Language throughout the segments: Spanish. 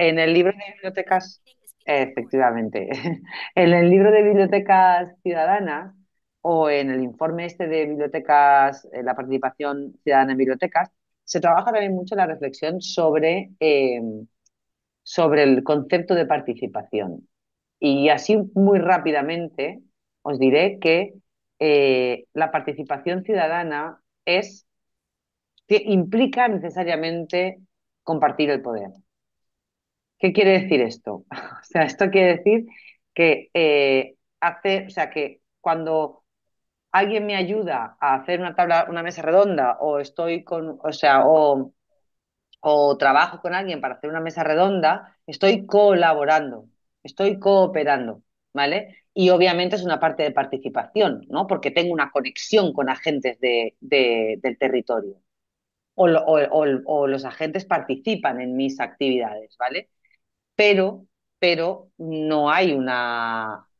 en el libro de bibliotecas, efectivamente, en el libro de bibliotecas ciudadanas o en el informe este de bibliotecas, la participación ciudadana en bibliotecas, se trabaja también mucho la reflexión sobre el concepto de participación. Y así muy rápidamente os diré que la participación ciudadana implica necesariamente compartir el poder. ¿Qué quiere decir esto? O sea, esto quiere decir que o sea, que cuando alguien me ayuda a hacer una mesa redonda, o estoy con, o sea, o trabajo con alguien para hacer una mesa redonda, estoy colaborando, estoy cooperando, ¿vale? Y obviamente es una parte de participación, ¿no? Porque tengo una conexión con agentes del territorio. O los agentes participan en mis actividades, ¿vale? pero, pero no hay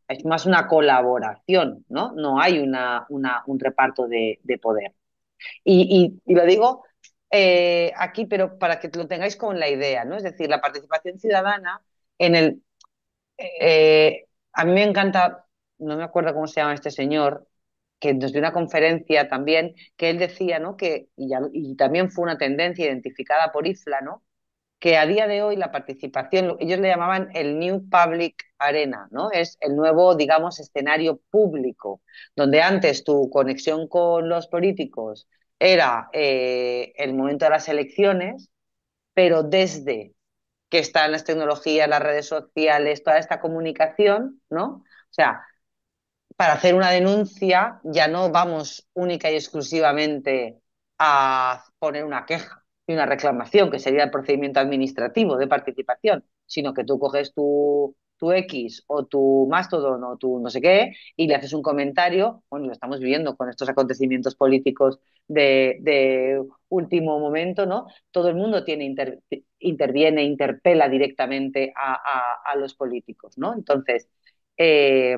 es más una colaboración, ¿no? No hay un reparto de poder. Y lo digo aquí, pero para que lo tengáis con la idea, ¿no? Es decir, la participación ciudadana en el... a mí me encanta, no me acuerdo cómo se llama este señor, que nos dio una conferencia también, que él decía, ¿no? Y también fue una tendencia identificada por IFLA, ¿no? Que a día de hoy la participación, ellos le llamaban el New Public Arena, ¿no? Es el nuevo, digamos, escenario público, donde antes tu conexión con los políticos era el momento de las elecciones, pero desde que están las tecnologías, las redes sociales, toda esta comunicación, ¿no? O sea, para hacer una denuncia ya no vamos única y exclusivamente a poner una queja y una reclamación, que sería el procedimiento administrativo de participación, sino que tú coges tu X o tu Mastodon o tu no sé qué y le haces un comentario. Bueno, lo estamos viviendo con estos acontecimientos políticos de último momento, ¿no? Todo el mundo interviene, interpela directamente a los políticos, ¿no? Entonces, eh,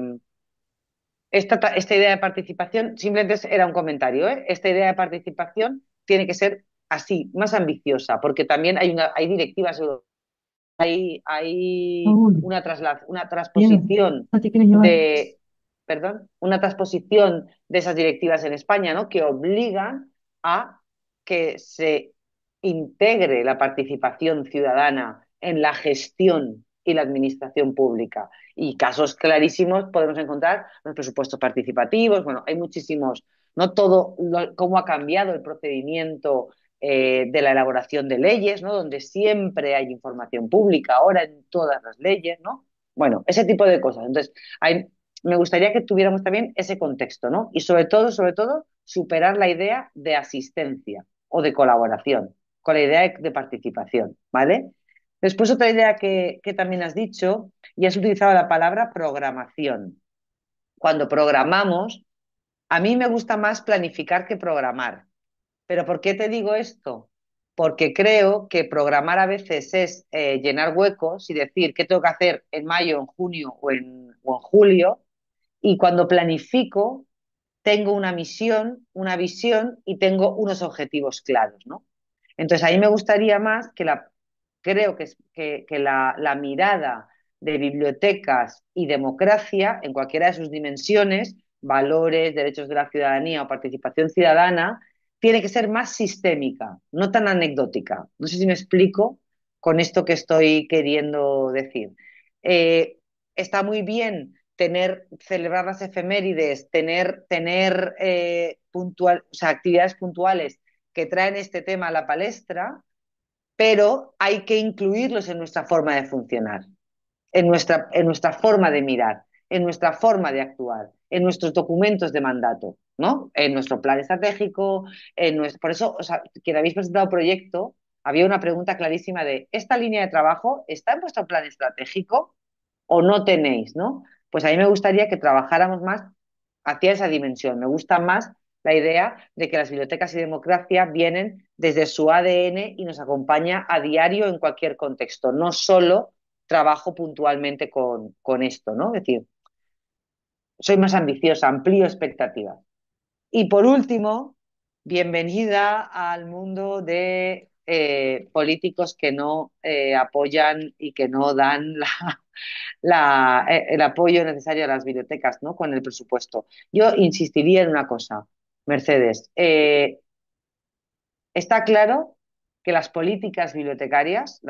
esta idea de participación simplemente era un comentario, ¿eh? Esta idea de participación tiene que ser así, más ambiciosa, porque también hay directivas europeas, hay Raúl, una Diego, transposición ¿no te quieres llevar? de, perdón, una transposición de esas directivas en España, ¿no? Que obligan a que se integre la participación ciudadana en la gestión y la administración pública. Y casos clarísimos podemos encontrar los presupuestos participativos, bueno, hay muchísimos, no todo, cómo ha cambiado el procedimiento de la elaboración de leyes, ¿no? Donde siempre hay información pública, ahora en todas las leyes, ¿no? Bueno, ese tipo de cosas. Entonces, me gustaría que tuviéramos también ese contexto, ¿no? Y sobre todo, superar la idea de asistencia o de colaboración con la idea de participación, ¿vale? Después otra idea que también has dicho, y has utilizado la palabra programación. Cuando programamos, a mí me gusta más planificar que programar. ¿Pero por qué te digo esto? Porque creo que programar a veces es llenar huecos y decir qué tengo que hacer en mayo, en junio o en julio, y cuando planifico tengo una misión, una visión y tengo unos objetivos claros, ¿no? Entonces, a mí me gustaría más creo que la mirada de bibliotecas y democracia, en cualquiera de sus dimensiones, valores, derechos de la ciudadanía o participación ciudadana, tiene que ser más sistémica, no tan anecdótica. No sé si me explico con esto que estoy queriendo decir. Eh, Está muy bien celebrar las efemérides, o sea, actividades puntuales que traen este tema a la palestra, pero hay que incluirlos en nuestra forma de funcionar, en nuestra forma de mirar, en nuestra forma de actuar, en nuestros documentos de mandato, ¿no? En nuestro plan estratégico, por eso, o sea, quien habéis presentado el proyecto, había una pregunta clarísima de, ¿esta línea de trabajo está en vuestro plan estratégico o no tenéis, ¿no? Pues a mí me gustaría que trabajáramos más hacia esa dimensión. Me gusta más la idea de que las bibliotecas y democracia vienen desde su ADN y nos acompaña a diario en cualquier contexto, no solo trabajo puntualmente con esto, ¿no? Es decir, soy más ambiciosa, amplío expectativas. Y por último, bienvenida al mundo de políticos que no apoyan y que no dan el apoyo necesario a las bibliotecas, ¿no? Con el presupuesto. Yo insistiría en una cosa, Mercedes. Está claro que las políticas bibliotecarias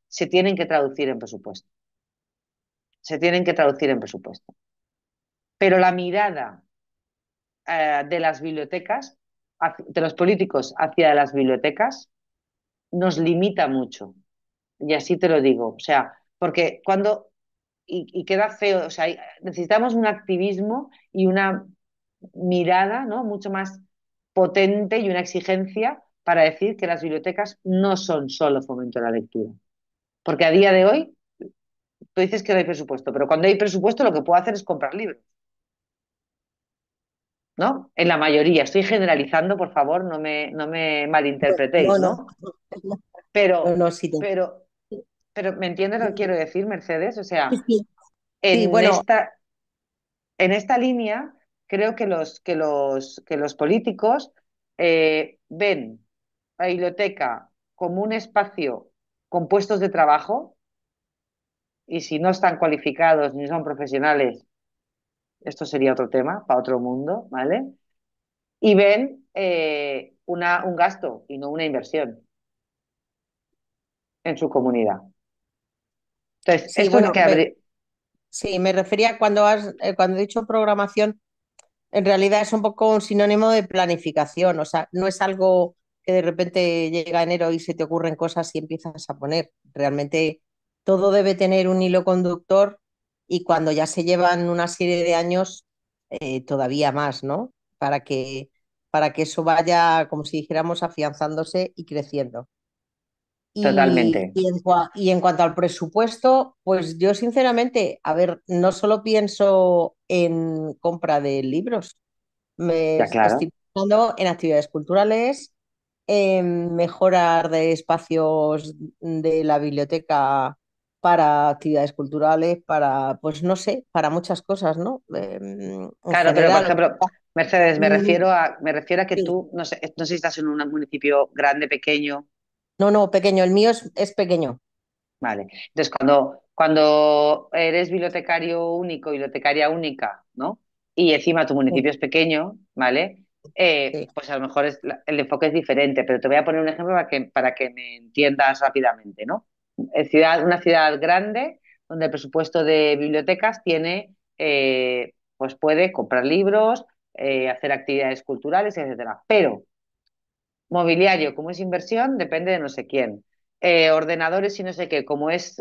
se tienen que traducir en presupuesto. Se tienen que traducir en presupuesto. Pero la mirada de las bibliotecas, de los políticos hacia las bibliotecas, nos limita mucho. Y así te lo digo. O sea, porque y queda feo, o sea, necesitamos un activismo y una mirada, ¿no? Mucho más potente y una exigencia para decir que las bibliotecas no son solo fomento de la lectura. Porque a día de hoy, tú dices que no hay presupuesto, pero cuando hay presupuesto lo que puedo hacer es comprar libros, ¿no? En la mayoría, estoy generalizando, por favor, no me No, malinterpretéis, no, ¿no? no, Pero, no, sí, pero, pero, ¿me entiendes lo que quiero decir, Mercedes? O sí, sea, sí. Sí, en bueno, esta, en esta línea, creo que los políticos ven la biblioteca como un espacio con puestos de trabajo y si no están cualificados ni son profesionales, esto sería otro tema para otro mundo, ¿vale? Y ven un gasto y no una inversión en su comunidad. Entonces, sí, esto es bueno, lo que habría... sí, me refería cuando he dicho programación. En realidad es un poco un sinónimo de planificación, o sea, no es algo que de repente llega enero y se te ocurren cosas y empiezas a poner. Realmente todo debe tener un hilo conductor y cuando ya se llevan una serie de años, todavía más, ¿no? Para que eso vaya, como si dijéramos, afianzándose y creciendo. Totalmente. Y en cuanto al presupuesto, pues yo sinceramente, a ver, no solo pienso en compra de libros, Ya, claro. estoy pensando en actividades culturales, en mejorar de espacios de la biblioteca para actividades culturales, para, pues no sé, para muchas cosas, ¿no? En Claro, pero por general, ejemplo, Mercedes, me mm, refiero a que sí. tú, no sé si estás en un municipio grande, pequeño. No, no, pequeño, el mío es pequeño. Vale. Entonces, cuando eres bibliotecario único, bibliotecaria única, ¿no? Y encima tu Sí, municipio es pequeño, ¿vale? sí, Pues a lo mejor el enfoque es diferente, pero te voy a poner un ejemplo para que me entiendas rápidamente, ¿no? Una ciudad grande donde el presupuesto de bibliotecas pues puede comprar libros, hacer actividades culturales, etcétera. Pero mobiliario, como es inversión, depende de no sé quién. Ordenadores y no sé qué, como es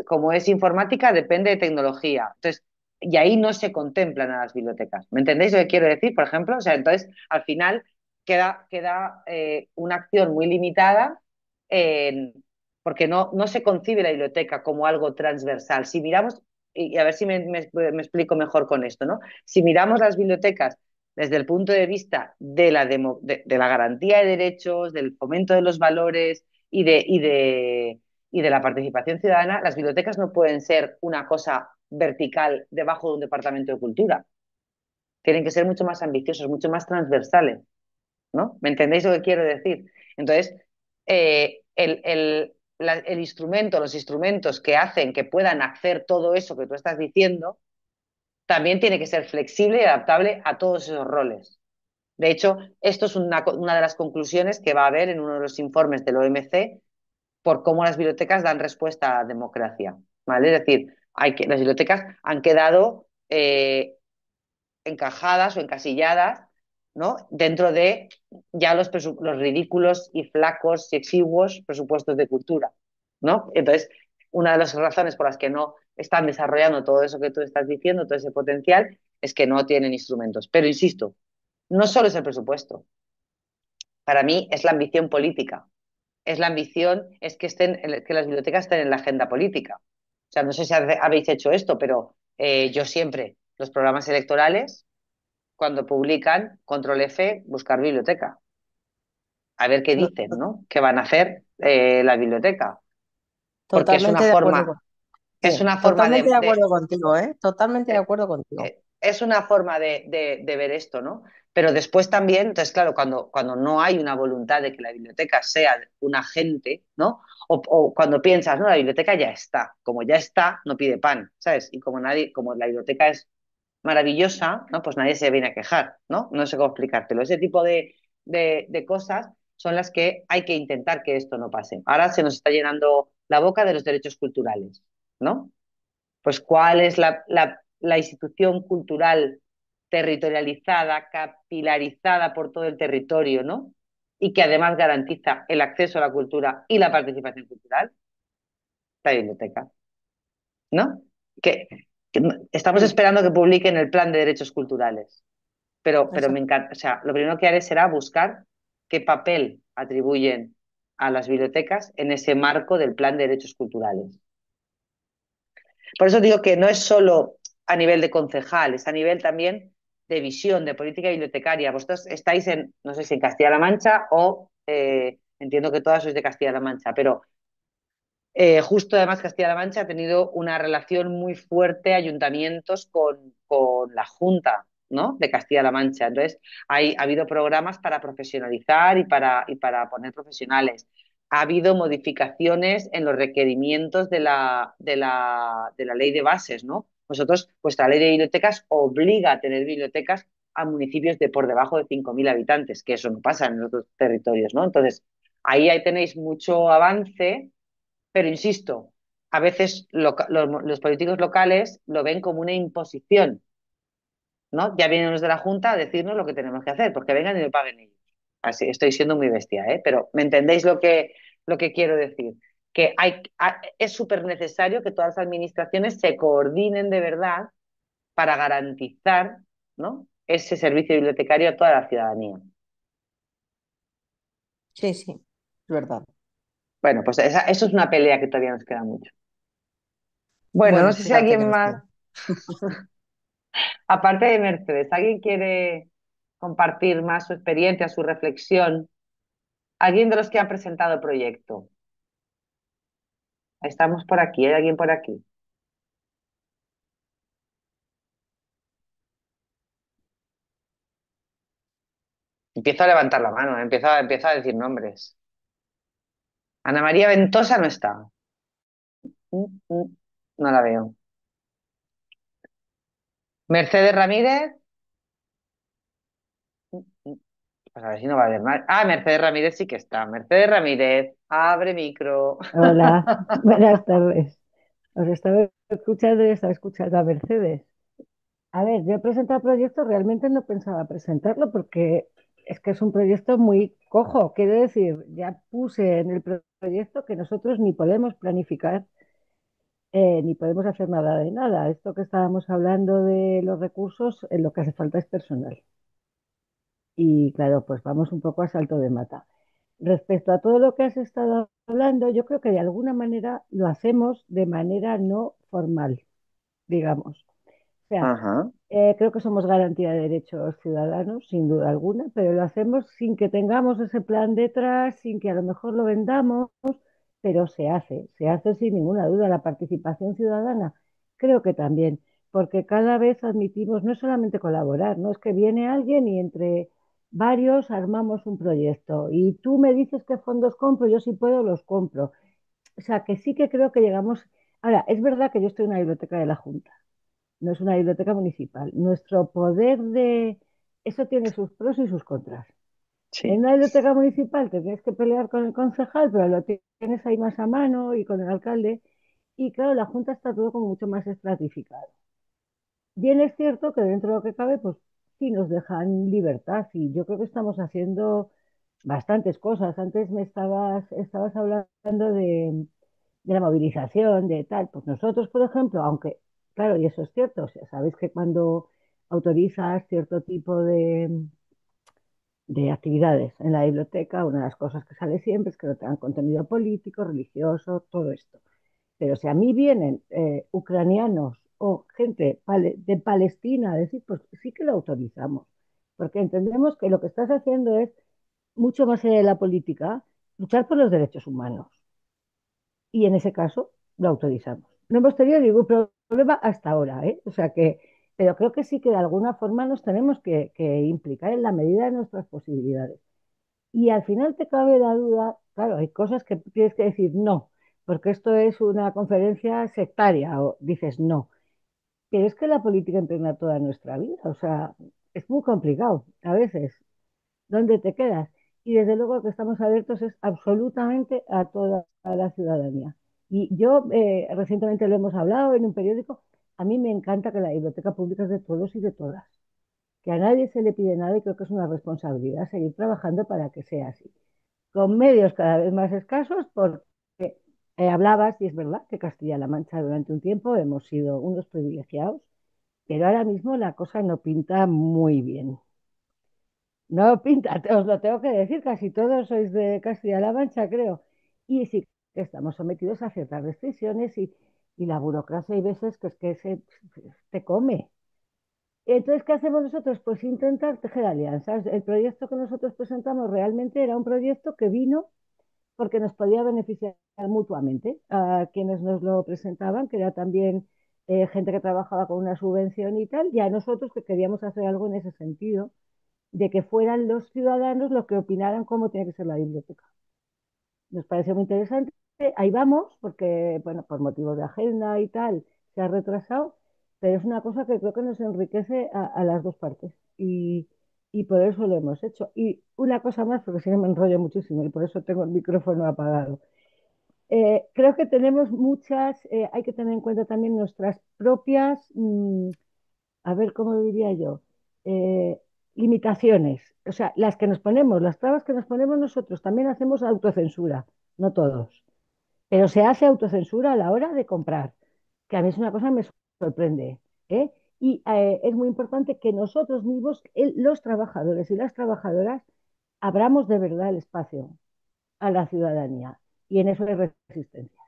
informática, depende de tecnología. Entonces, y ahí no se contemplan a las bibliotecas. ¿Me entendéis lo que quiero decir, por ejemplo? O sea, entonces, al final queda una acción muy limitada en- porque no se concibe la biblioteca como algo transversal. Si miramos, y a ver si me explico mejor con esto, ¿no? Si miramos las bibliotecas desde el punto de vista de la garantía de derechos, del fomento de los valores y de la participación ciudadana, las bibliotecas no pueden ser una cosa vertical debajo de un departamento de cultura. Tienen que ser mucho más ambiciosos, mucho más transversales, ¿no? ¿Me entendéis lo que quiero decir? Entonces, el instrumento, los instrumentos que hacen que puedan hacer todo eso que tú estás diciendo, también tiene que ser flexible y adaptable a todos esos roles. De hecho, esto es una de las conclusiones que va a haber en uno de los informes del OMC por cómo las bibliotecas dan respuesta a la democracia. ¿Vale? Es decir, las bibliotecas han quedado encajadas o encasilladas, ¿no? Dentro de ya los ridículos y flacos y exiguos presupuestos de cultura, ¿no? Entonces, una de las razones por las que no están desarrollando todo eso que tú estás diciendo, todo ese potencial, es que no tienen instrumentos. Pero insisto, no solo es el presupuesto, para mí es la ambición política. Es la ambición, es que las bibliotecas estén en la agenda política. O sea, no sé si habéis hecho esto, pero yo siempre, los programas electorales, cuando publican, control F, buscar biblioteca. A ver qué to- dicen, ¿no? ¿Qué van a hacer la biblioteca? Porque es una totalmente de acuerdo. forma, es Sí, una forma totalmente de acuerdo contigo, ¿eh? Totalmente de eh, acuerdo contigo. es una forma de ver esto, ¿no? Pero después también, entonces, claro, cuando no hay una voluntad de que la biblioteca sea un agente, ¿no? O cuando piensas, no, la biblioteca ya está, como ya está, no pide pan, ¿sabes? Y como nadie, como la biblioteca es maravillosa, ¿no? Pues nadie se viene a quejar, ¿no? No sé cómo explicártelo. Ese tipo de cosas son las que hay que intentar que esto no pase. Ahora se nos está llenando la boca de los derechos culturales, ¿no? Pues cuál es la institución cultural territorializada, capilarizada por todo el territorio, ¿no? Y que además garantiza el acceso a la cultura y la participación cultural, la biblioteca, ¿no? Que, estamos Sí, esperando que publiquen el plan de derechos culturales, pero me exacto. encanta, o sea, lo primero que haré será buscar qué papel atribuyen a las bibliotecas en ese marco del plan de derechos culturales. Por eso digo que no es solo a nivel de concejal, es a nivel también de visión, de política bibliotecaria. Vosotros estáis en, no sé si en Castilla-La Mancha o entiendo que todas sois de Castilla-La Mancha, pero justo además Castilla-La Mancha ha tenido una relación muy fuerte ayuntamientos con la Junta, ¿no? De Castilla-La Mancha. Entonces, ha habido programas para profesionalizar y para poner profesionales. Ha habido modificaciones en los requerimientos de la ley de bases, ¿no? Vosotros, vuestra ley de bibliotecas obliga a tener bibliotecas a municipios de por debajo de 5.000 habitantes, que eso no pasa en otros territorios, ¿no? Entonces, ahí tenéis mucho avance, pero insisto, a veces los políticos locales lo ven como una imposición, ¿no? Ya vienen los de la Junta a decirnos lo que tenemos que hacer, porque vengan y lo paguen ellos. Así, estoy siendo muy bestia, ¿eh? Pero ¿me entendéis lo que quiero decir? Que es súper necesario que todas las administraciones se coordinen de verdad para garantizar, ¿no? Ese servicio bibliotecario a toda la ciudadanía. Sí, sí, es verdad. Bueno, pues eso es una pelea que todavía nos queda mucho. Bueno, no Bueno, sé sí si parece alguien que nos más. queda. Aparte de Mercedes, ¿alguien quiere compartir más su experiencia, su reflexión? ¿Alguien de los que han presentado el proyecto? Estamos por aquí, ¿hay alguien por aquí? Empiezo a levantar la mano, empiezo a decir nombres. Ana María Ventosa no está. No la veo. Mercedes Ramírez. Pues a ver si no va a haber más. Ah, Mercedes Ramírez sí que está. Mercedes Ramírez, abre micro. Hola, buenas tardes. Os estaba escuchando y estaba escuchando a Mercedes. A ver, yo he presentado el proyecto, realmente no pensaba presentarlo porque es que es un proyecto muy cojo. Quiero decir, ya puse en el proyecto que nosotros ni podemos planificar ni podemos hacer nada de nada. Esto que estábamos hablando de los recursos, lo que hace falta es personal. Y claro, pues vamos un poco a salto de mata. Respecto a todo lo que has estado hablando, yo creo que de alguna manera lo hacemos de manera no formal, digamos. O sea, Ajá, creo que somos garantía de derechos ciudadanos, sin duda alguna, pero lo hacemos sin que tengamos ese plan detrás, sin que a lo mejor lo vendamos, pero se hace sin ninguna duda. La participación ciudadana, creo que también, porque cada vez admitimos no solamente colaborar, no es que viene alguien y entre varios armamos un proyecto y tú me dices qué fondos compro, yo si puedo los compro. O sea, que sí que creo que llegamos. Ahora, es verdad que yo estoy en una biblioteca de la Junta, no es una biblioteca municipal. Nuestro poder de. Eso tiene sus pros y sus contras. En sí. una biblioteca municipal te tienes que pelear con el concejal, pero lo tienes ahí más a mano y con el alcalde. Y claro, la Junta está todo como mucho más estratificado. Bien es cierto que dentro de lo que cabe, pues sí nos dejan libertad y yo creo que estamos haciendo bastantes cosas. Antes estabas hablando de la movilización, de tal. Pues nosotros, por ejemplo, aunque, claro, y eso es cierto, o sea, sabéis que cuando autorizas cierto tipo de actividades en la biblioteca, una de las cosas que sale siempre es que no tengan contenido político, religioso, todo esto. Pero si a mí vienen ucranianos o gente de Palestina a decir, pues sí que lo autorizamos, porque entendemos que lo que estás haciendo es, mucho más allá de la política, luchar por los derechos humanos. Y en ese caso lo autorizamos. No hemos tenido ningún problema hasta ahora, ¿eh? O sea que pero creo que sí que de alguna forma nos tenemos que implicar en la medida de nuestras posibilidades. Y al final te cabe la duda, claro, hay cosas que tienes que decir no, porque esto es una conferencia sectaria, o dices no. Pero es que la política impregna toda nuestra vida, o sea, es muy complicado a veces. ¿Dónde te quedas? Y desde luego que estamos abiertos es absolutamente a toda la ciudadanía. Y yo recientemente lo hemos hablado en un periódico, a mí me encanta que la biblioteca pública es de todos y de todas, que a nadie se le pide nada y creo que es una responsabilidad seguir trabajando para que sea así. Con medios cada vez más escasos, porque hablabas, y es verdad, que Castilla-La Mancha durante un tiempo hemos sido unos privilegiados, pero ahora mismo la cosa no pinta muy bien. No pinta, os lo tengo que decir, casi todos sois de Castilla-La Mancha, creo. Y sí que estamos sometidos a ciertas restricciones y la burocracia hay veces que es que se te come. Entonces, ¿qué hacemos nosotros? Pues intentar tejer alianzas. El proyecto que nosotros presentamos realmente era un proyecto que vino porque nos podía beneficiar mutuamente a quienes nos lo presentaban, que era también gente que trabajaba con una subvención y tal, y a nosotros que queríamos hacer algo en ese sentido de que fueran los ciudadanos los que opinaran cómo tiene que ser la biblioteca. Nos pareció muy interesante. Ahí vamos, porque, bueno, por motivos de agenda y tal, se ha retrasado, pero es una cosa que creo que nos enriquece a las dos partes. Y por eso lo hemos hecho. Y una cosa más, porque si no me enrollo muchísimo y por eso tengo el micrófono apagado. Creo que tenemos muchas, hay que tener en cuenta también nuestras propias a ver, ¿cómo diría yo? Eh, limitaciones. O sea, las que nos ponemos, las trabas que nos ponemos nosotros, también hacemos autocensura, no todos, pero se hace autocensura a la hora de comprar, que a mí es una cosa que me sorprende. ¿Eh? Y es muy importante que nosotros mismos, los trabajadores y las trabajadoras, abramos de verdad el espacio a la ciudadanía. Y en eso hay resistencia.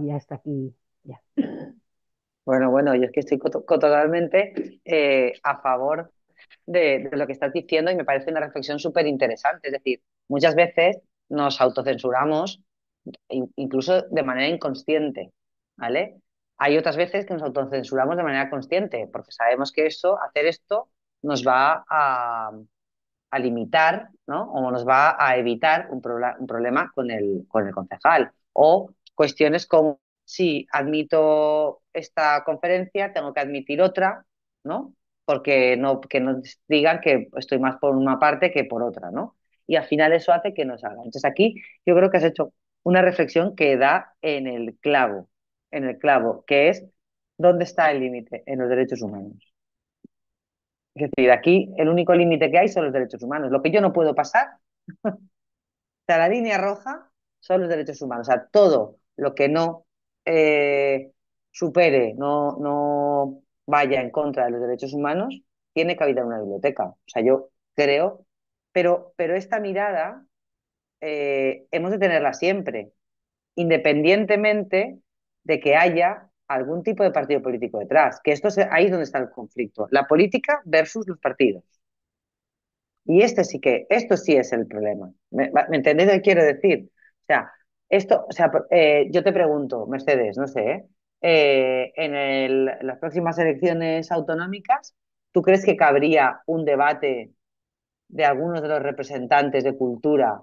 Y hasta aquí, ya. Bueno, yo es que estoy totalmente a favor de lo que estás diciendo y me parece una reflexión súper interesante. Es decir, muchas veces nos autocensuramos incluso de manera inconsciente, ¿vale? Hay otras veces que nos autocensuramos de manera consciente porque sabemos que hacer esto nos va a limitar, ¿no? O nos va a evitar un problema con el concejal. O cuestiones como si admito esta conferencia, tengo que admitir otra, ¿no? Porque no, que no digan que estoy más por una parte que por otra, ¿no? Y al final eso hace que nos haga. Entonces aquí yo creo que has hecho una reflexión que da en el clavo, que es ¿dónde está el límite en los derechos humanos? Es decir, aquí el único límite que hay son los derechos humanos. Lo que yo no puedo pasar, o sea, la línea roja son los derechos humanos. O sea, todo lo que no eh, supere, no vaya en contra de los derechos humanos, tiene cabida en una biblioteca. O sea, yo creo, pero esta mirada hemos de tenerla siempre, independientemente de que haya algún tipo de partido político detrás, que ahí es donde está el conflicto, la política versus los partidos. Y esto sí es el problema. ¿Me entendéis lo que quiero decir? O sea, yo te pregunto, Mercedes, no sé, en las próximas elecciones autonómicas, ¿tú crees que cabría un debate de algunos de los representantes de cultura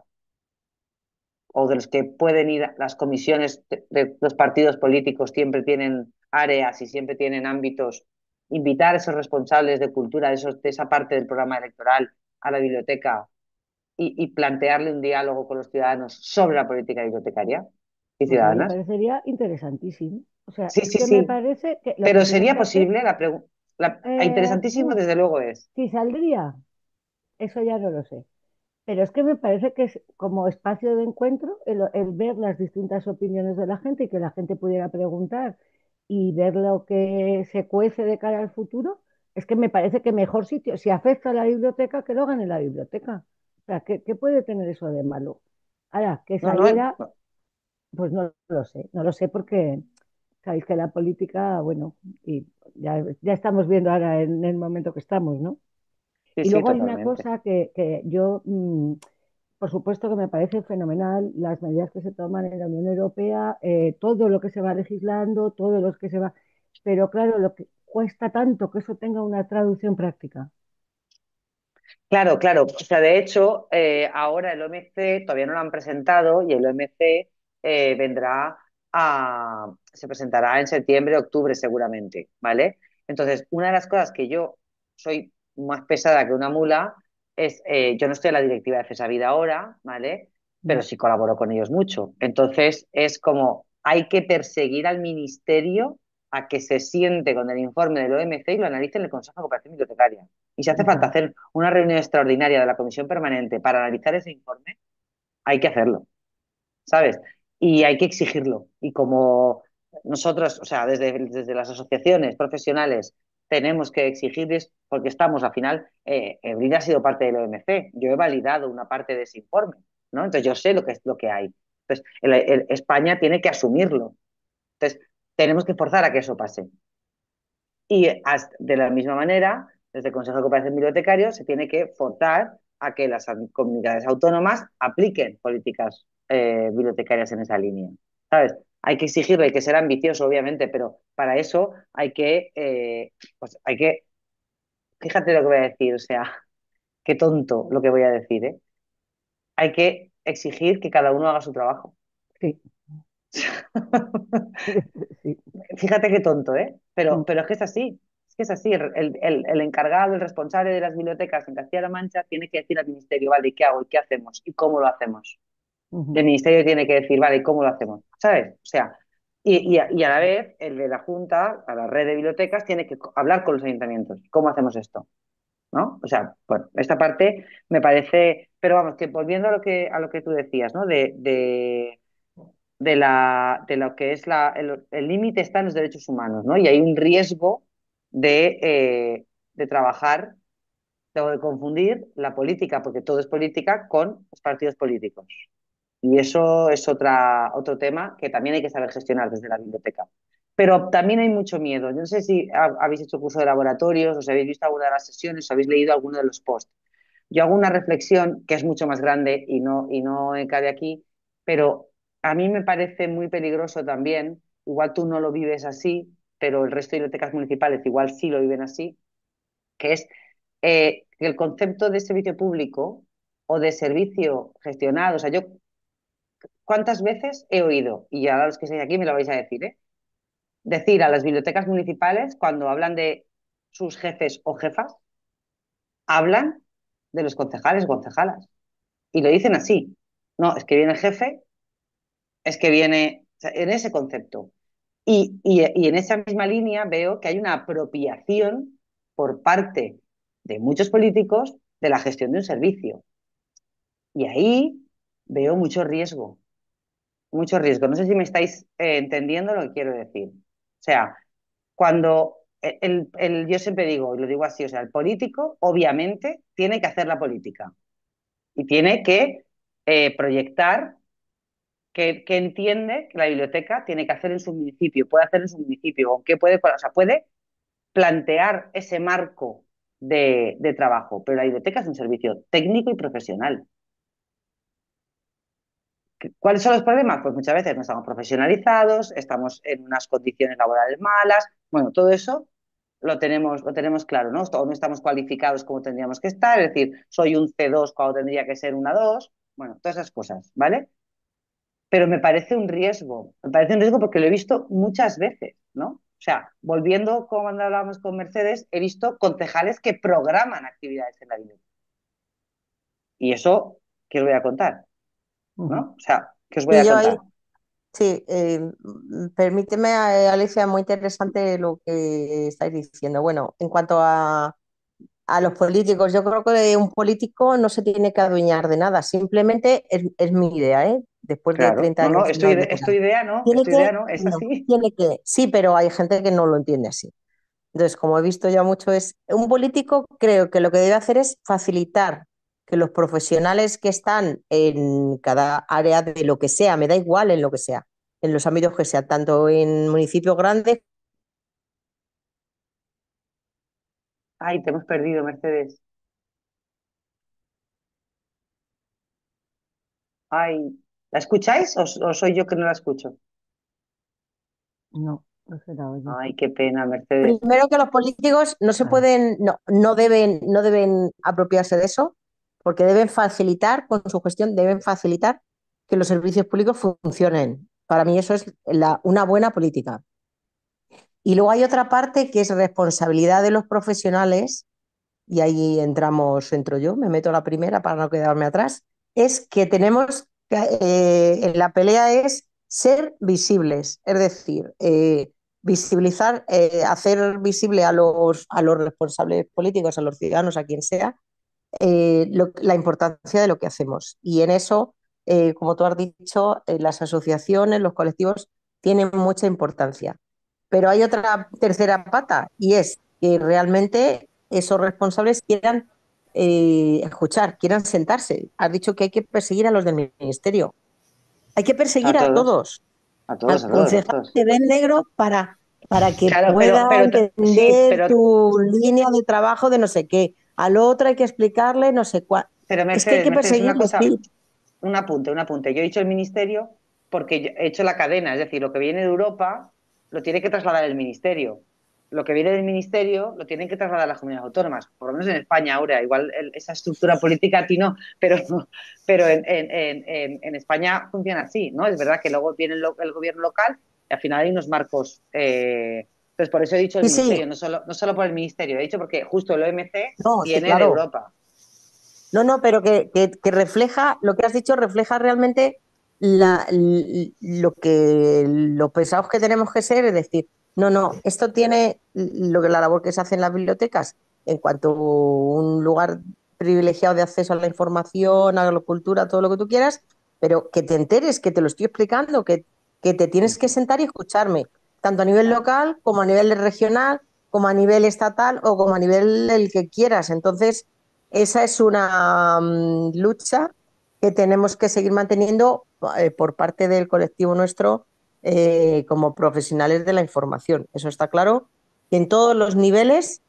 o de los que pueden ir a las comisiones de los partidos políticos, siempre tienen áreas y siempre tienen ámbitos, invitar a esos responsables de cultura, de esa parte del programa electoral a la biblioteca y plantearle un diálogo con los ciudadanos sobre la política bibliotecaria y Pues a mí me ciudadanas? parecería interesantísimo. O sea, Sí, es sí, que me sí. parece que lo que Pero tiene sería que hacer, posible interesantísimo, uf, desde luego es. si saldría, eso ya no lo sé. Pero es que me parece que es como espacio de encuentro el ver las distintas opiniones de la gente y que la gente pudiera preguntar y ver lo que se cuece de cara al futuro. Es que me parece que mejor sitio, si afecta a la biblioteca, que lo hagan en la biblioteca. O sea, ¿qué puede tener eso de malo? Ahora, que No, no, saliera, pues no lo sé, no lo sé porque sabéis que la política, bueno, y ya estamos viendo ahora en el momento que estamos, ¿no? sí, Y sí, luego hay una totalmente. cosa que yo, por supuesto que me parece fenomenal, las medidas que se toman en la Unión Europea, todo lo que se va legislando, todo lo que se va... pero claro, lo que cuesta tanto que eso tenga una traducción práctica. Claro, claro. O sea, de hecho, ahora el OMC todavía no lo han presentado y el OMC se presentará en septiembre, octubre seguramente, ¿vale? Entonces, una de las cosas que yo soy más pesada que una mula es, yo no estoy en la directiva de FESAVID ahora, ¿vale? Pero Mm. sí colaboro con ellos mucho. Entonces, es como hay que perseguir al ministerio a que se siente con el informe del OMC y lo analice en el Consejo de Cooperación Bibliotecaria. Y si hace falta Ujú. hacer una reunión extraordinaria de la Comisión Permanente para analizar ese informe, hay que hacerlo, ¿sabes? Y hay que exigirlo. Y como nosotros, o sea, desde las asociaciones profesionales, tenemos que exigirles, porque estamos, al final, Ebrida ha sido parte del OMC, yo he validado una parte de ese informe, ¿no? Entonces yo sé lo que es lo que hay. Entonces, España tiene que asumirlo. Entonces, tenemos que forzar a que eso pase. Y de la misma manera, desde el Consejo de Cooperación Bibliotecario se tiene que forzar a que las comunidades autónomas apliquen políticas bibliotecarias en esa línea. ¿Sabes? Hay que exigirlo, hay que ser ambicioso, obviamente, pero para eso pues fíjate lo que voy a decir, o sea, qué tonto lo que voy a decir, ¿eh? Hay que exigir que cada uno haga su trabajo. Sí, sí. Fíjate qué tonto, ¿eh? Mm. Pero es que es así. Es que es así. El encargado, el responsable de las bibliotecas en Castilla-La Mancha tiene que decir al ministerio, vale, ¿y qué hago? ¿Y qué hacemos? ¿Y cómo lo hacemos? Y Ujú. el ministerio tiene que decir, vale, ¿y cómo lo hacemos? ¿Sabes? O sea, y a la vez, el de la Junta, a la red de bibliotecas, tiene que hablar con los ayuntamientos. ¿Cómo hacemos esto? ¿No? O sea, bueno, esta parte me parece, pero vamos, que volviendo a lo que tú decías, ¿no? De lo que es el límite está en los derechos humanos, ¿no? Y hay un riesgo de trabajar o de confundir la política, porque todo es política, con los partidos políticos. Y eso es otro tema que también hay que saber gestionar desde la biblioteca. Pero también hay mucho miedo. Yo no sé si habéis hecho curso de laboratorios, o si habéis visto alguna de las sesiones, o habéis leído alguno de los posts. Yo hago una reflexión que es mucho más grande y no cabe aquí, pero a mí me parece muy peligroso también, igual tú no lo vives así, pero el resto de bibliotecas municipales igual sí lo viven así, que es que el concepto de servicio público o de servicio gestionado, o sea, yo cuántas veces he oído, y ahora los que estáis aquí me lo vais a decir, decir a las bibliotecas municipales cuando hablan de sus jefes o jefas, hablan de los concejales o concejalas. Y lo dicen así. No, es que viene el jefe, es que viene o sea, en ese concepto. Y en esa misma línea veo que hay una apropiación por parte de muchos políticos de la gestión de un servicio. Y ahí veo mucho riesgo, mucho riesgo. No sé si me estáis entendiendo lo que quiero decir. O sea, cuando yo siempre digo, y lo digo así, o sea, el político obviamente tiene que hacer la política y tiene que proyectar que entiende que la biblioteca tiene que hacer en su municipio, puede hacer en su municipio, o que puede, o sea, puede plantear ese marco de trabajo, pero la biblioteca es un servicio técnico y profesional. ¿Cuáles son los problemas? Pues muchas veces no estamos profesionalizados, estamos en unas condiciones laborales malas, bueno, todo eso lo tenemos claro, ¿no? O no estamos cualificados como tendríamos que estar, es decir, soy un C2 cuando tendría que ser una 2, bueno, todas esas cosas, ¿vale? Pero me parece un riesgo porque lo he visto muchas veces, ¿no? O sea, volviendo como cuando hablábamos con Mercedes, he visto concejales que programan actividades en la biblioteca. Y eso, ¿qué os voy a contar? Ujú. ¿No? O sea, ¿qué os voy Y a yo contar? ahí, sí, permíteme, Alicia, muy interesante lo que estáis diciendo. Bueno, en cuanto a los políticos, yo creo que un político no se tiene que adueñar de nada, simplemente es mi idea, ¿eh? Después de Claro, 30 no, no, años en la biblioteca. Tiene esto idea que, no, es no, así. tiene que, sí, pero hay gente que no lo entiende así. Entonces, como he visto ya mucho, es un político creo que lo que debe hacer es facilitar que los profesionales que están en cada área de lo que sea, me da igual en lo que sea, en los ámbitos que sea, tanto en municipios grandes. Ay, te hemos perdido, Mercedes. Ay, ¿la escucháis o soy yo que no la escucho? No. No se la oye. Ay, qué pena, Mercedes. Primero que los políticos no se Ah, pueden, no deben apropiarse de eso, porque deben facilitar, con su gestión, deben facilitar que los servicios públicos funcionen. Para mí eso es una buena política. Y luego hay otra parte que es responsabilidad de los profesionales, y ahí entro yo, me meto la primera para no quedarme atrás, es que tenemos, en la pelea es ser visibles, es decir, visibilizar, hacer visible a los responsables políticos, a los ciudadanos, a quien sea, la importancia de lo que hacemos. Y en eso, como tú has dicho, las asociaciones, los colectivos tienen mucha importancia. Pero hay otra tercera pata y es que realmente esos responsables quieran escuchar, quieran sentarse. Has dicho que hay que perseguir a los del ministerio. Hay que A perseguir a todos, todos. a todos, Al a todos, a concejal todos. te ven negro para que Claro, pueda sí, entender tu línea de trabajo de no sé qué. Al otro hay que explicarle no sé cuál. pero Es que hay Mercedes, que Mercedes, una perseguirles, cosa, sí. un apunte, un apunte. Yo he dicho el ministerio porque he hecho la cadena, es decir, lo que viene de Europa lo tiene que trasladar el ministerio. Lo que viene del ministerio lo tienen que trasladar las comunidades autónomas, por lo menos en España ahora. Igual esa estructura política a ti no, pero en España funciona así, ¿no? Es verdad que luego viene el gobierno local y al final hay unos marcos. Entonces, por eso he dicho el Sí, sí, ministerio, no solo por el ministerio, he dicho porque justo el OMC no, sí, viene de claro. Europa. No, no, pero que refleja, lo que has dicho refleja realmente lo pesados que tenemos que ser, es decir, no, no, esto tiene la labor que se hace en las bibliotecas en cuanto a un lugar privilegiado de acceso a la información, a la cultura, todo lo que tú quieras, pero que te enteres, que te lo estoy explicando, que te tienes que sentar y escucharme, tanto a nivel Claro. local como a nivel regional, como a nivel estatal o como a nivel el que quieras. Entonces, esa es una lucha que tenemos que seguir manteniendo por parte del colectivo nuestro, como profesionales de la información. Eso está claro, que en todos los niveles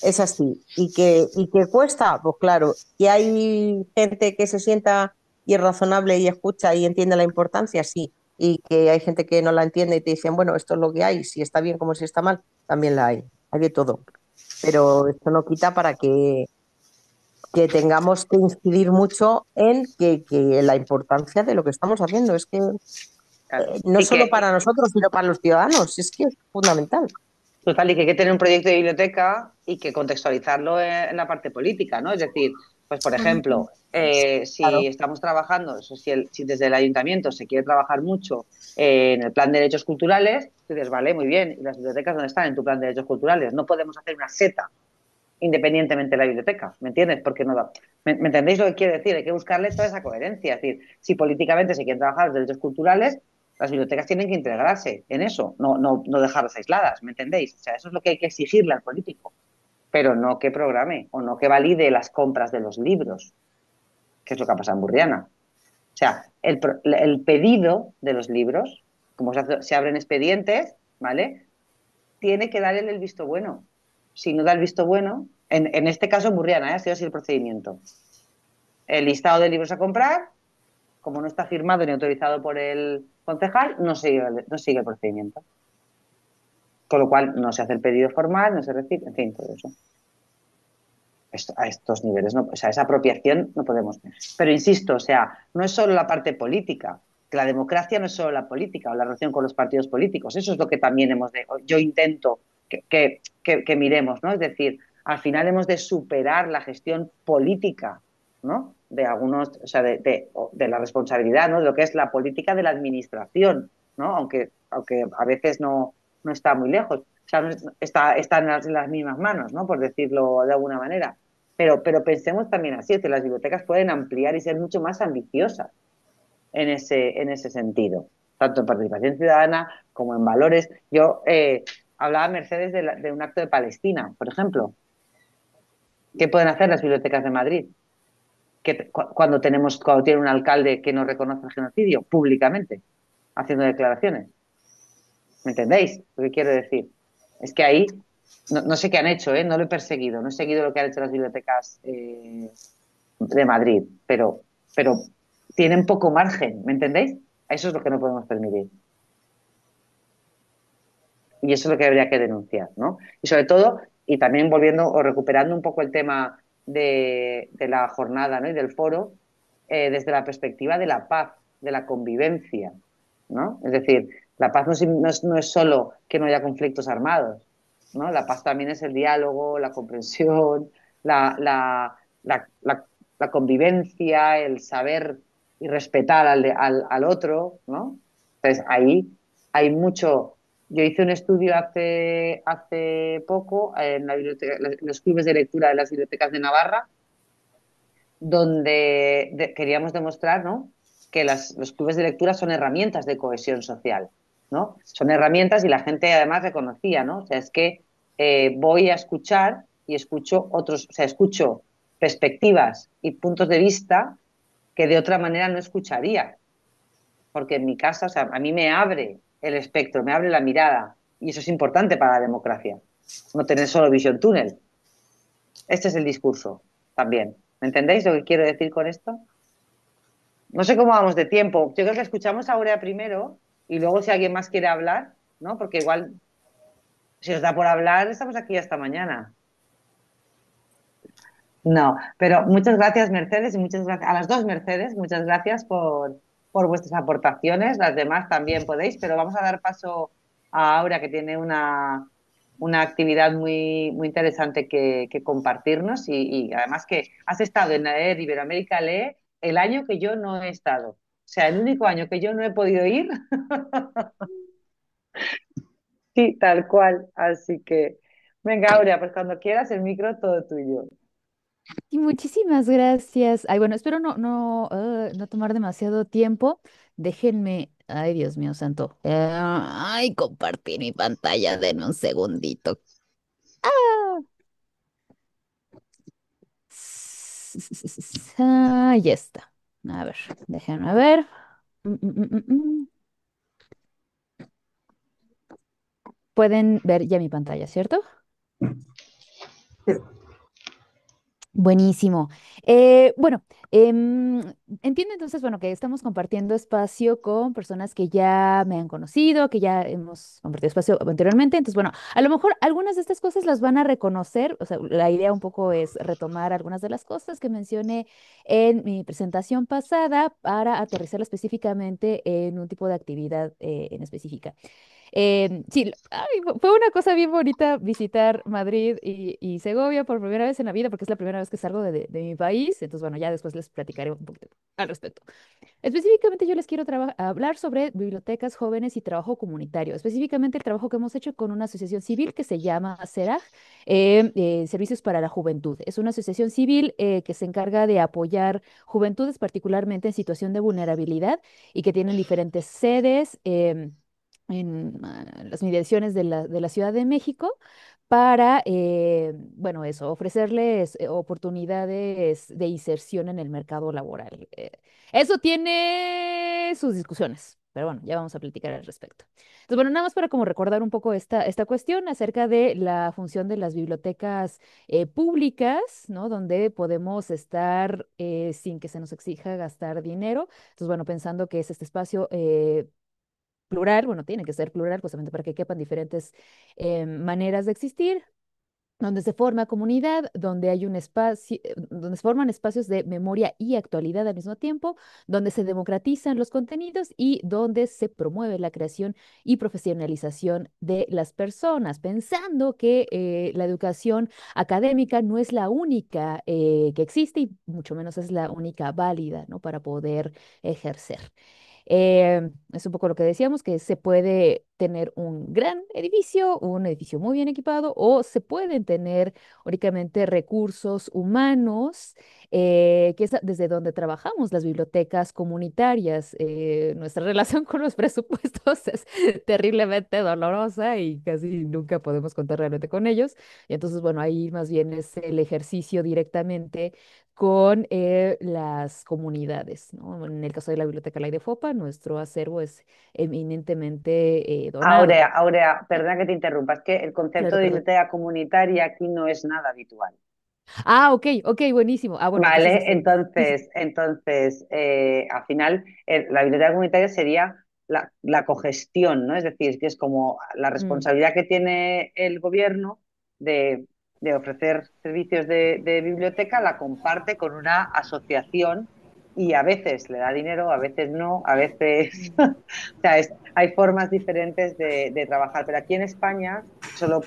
es así. Y que cuesta, pues claro, y hay gente que se sienta y es razonable y escucha y entiende la importancia, sí. Y que hay gente que no la entiende y te dicen, bueno, esto es lo que hay, si está bien como si está mal, también la hay. Hay de todo. Pero esto no quita para que tengamos que incidir mucho en que la importancia de lo que estamos haciendo es que Claro. no solo para nosotros, sino para los ciudadanos, es que es fundamental. Total, y que hay que tener un proyecto de biblioteca y que contextualizarlo en la parte política, ¿no? Es decir, pues por ejemplo, si Claro. estamos trabajando, si desde el ayuntamiento se quiere trabajar mucho en el plan de derechos culturales, tú dices, vale, muy bien, ¿y las bibliotecas dónde están en tu plan de derechos culturales? No podemos hacer una seta independientemente de la biblioteca, ¿me entiendes? Porque no da. ¿Me entendéis lo que quiero decir? Hay que buscarle toda esa coherencia. Es decir, si políticamente se quieren trabajar los derechos culturales, las bibliotecas tienen que integrarse en eso, no dejarlas aisladas, ¿me entendéis? O sea, eso es lo que hay que exigirle al político, pero no que programe o no que valide las compras de los libros, que es lo que ha pasado en Burriana. O sea, el pedido de los libros, como se abren expedientes, ¿vale? Tiene que dar él el visto bueno. Si no da el visto bueno, en este caso en Burriana, ha sido así el procedimiento. El listado de libros a comprar, como no está firmado ni autorizado por el concejal, no sigue el procedimiento. Con lo cual no se hace el pedido formal, no se recibe, en fin, todo eso. A estos niveles, no, o sea, esa apropiación no podemos. Pero insisto, o sea, no es solo la parte política, que la democracia no es solo la política o la relación con los partidos políticos, eso es lo que también yo intento que miremos, ¿no? Es decir, al final hemos de superar la gestión política, ¿no? De algunos, o sea, de la responsabilidad, ¿no? De lo que es la política de la administración, ¿no? Aunque a veces no está muy lejos. O sea, está en las mismas manos, ¿no? Por decirlo de alguna manera. Pero pensemos también así, es que las bibliotecas pueden ampliar y ser mucho más ambiciosas en ese sentido, tanto en participación ciudadana como en valores. Yo hablaba Mercedes de un acto de Palestina, por ejemplo. ¿Qué pueden hacer las bibliotecas de Madrid? Cuando tiene un alcalde que no reconoce el genocidio públicamente, haciendo declaraciones. ¿Me entendéis lo que quiero decir? Es que ahí no sé qué han hecho, ¿eh? No lo he perseguido, no he seguido lo que han hecho las bibliotecas de Madrid, pero tienen poco margen, ¿me entendéis? Eso es lo que no podemos permitir. Y eso es lo que habría que denunciar, ¿no? Y sobre todo, y también volviendo o recuperando un poco el tema de la jornada, ¿no? Y del foro, desde la perspectiva de la paz, de la convivencia, ¿no? Es decir, la paz no es solo que no haya conflictos armados, ¿no? La paz también es el diálogo, la comprensión, la, la, la, la convivencia, el saber y respetar al otro, ¿no? Entonces ahí hay mucho. Yo hice un estudio hace poco en los clubes de lectura de las bibliotecas de Navarra, donde queríamos demostrar, ¿no?, que los clubes de lectura son herramientas de cohesión social, ¿no? Son herramientas y la gente además reconocía, ¿no? O sea, es que voy a escuchar y escucho otros, o sea, escucho perspectivas y puntos de vista que de otra manera no escucharía, porque en mi casa, o sea, a mí me abre el espectro, me abre la mirada, y eso es importante para la democracia, no tener solo visión túnel. Este es el discurso también. ¿Me entendéis lo que quiero decir con esto? No sé cómo vamos de tiempo. Yo creo que escuchamos a Aurea primero y luego si alguien más quiere hablar, ¿no? Porque igual, si os da por hablar, estamos aquí hasta mañana. No, pero muchas gracias, Mercedes, y muchas gracias a las dos Mercedes, muchas gracias por vuestras aportaciones. Las demás también podéis, pero vamos a dar paso a Aura, que tiene una actividad muy, muy interesante que compartirnos y además que has estado en la Iberoamérica Lee el año que yo no he estado. O sea, el único año que yo no he podido ir, sí, tal cual. Así que, venga, Aurea, pues cuando quieras, el micro todo tuyo. Y muchísimas gracias. Ay, bueno, espero no tomar demasiado tiempo. Déjenme, ay, Dios mío santo. Ay, compartir mi pantalla, denme un segundito. Ah, ya está. A ver, déjenme ver. Mm, mm, mm, mm, mm. Pueden ver ya mi pantalla, ¿cierto? Buenísimo. Bueno, entiendo entonces, bueno, que estamos compartiendo espacio con personas que ya me han conocido, que ya hemos compartido espacio anteriormente. Entonces, bueno, a lo mejor algunas de estas cosas las van a reconocer. O sea, la idea un poco es retomar algunas de las cosas que mencioné en mi presentación pasada para aterrizarla específicamente en un tipo de actividad en específica. Sí, ay, fue una cosa bien bonita visitar Madrid y Segovia por primera vez en la vida, porque es la primera vez que salgo de mi país. Entonces, bueno, ya después les platicaré un poquito al respecto. Específicamente, yo les quiero hablar sobre bibliotecas jóvenes y trabajo comunitario. Específicamente, el trabajo que hemos hecho con una asociación civil que se llama CERAJ, Servicios para la Juventud. Es una asociación civil que se encarga de apoyar juventudes, particularmente en situación de vulnerabilidad, y que tienen diferentes sedes. En las mediaciones de la Ciudad de México para, bueno, eso, ofrecerles oportunidades de inserción en el mercado laboral. Eso tiene sus discusiones, pero bueno, ya vamos a platicar al respecto. Entonces, bueno, nada más para como recordar un poco esta cuestión acerca de la función de las bibliotecas públicas, ¿no? Donde podemos estar sin que se nos exija gastar dinero. Entonces, bueno, pensando que es este espacio plural, bueno, tiene que ser plural justamente para que quepan diferentes maneras de existir, donde se forma comunidad, donde hay un espacio, donde se forman espacios de memoria y actualidad al mismo tiempo, donde se democratizan los contenidos y donde se promueve la creación y profesionalización de las personas, pensando que la educación académica no es la única que existe y mucho menos es la única válida, ¿no? Para poder ejercer. Es un poco lo que decíamos, que se puede tener un gran edificio, un edificio muy bien equipado, o se pueden tener únicamente recursos humanos, que es desde donde trabajamos las bibliotecas comunitarias. Nuestra relación con los presupuestos es terriblemente dolorosa y casi nunca podemos contar realmente con ellos. Y entonces, bueno, ahí más bien es el ejercicio directamente con las comunidades, ¿no? En el caso de la Biblioteca Ley de Fopa, nuestro acervo es eminentemente donado. Aurea, perdona que te interrumpa, es que el concepto Claro, de perdón. biblioteca comunitaria aquí no es nada habitual. Ah, ok, ok, buenísimo. Ah, bueno, entonces Vale, sí, sí. entonces, al final, la biblioteca comunitaria sería la cogestión, ¿no? Es decir, que es como la Mm, responsabilidad que tiene el gobierno de, de ofrecer servicios de biblioteca, la comparte con una asociación y a veces le da dinero, a veces no, a veces, mm. o sea, hay formas diferentes de trabajar, pero aquí en España, solo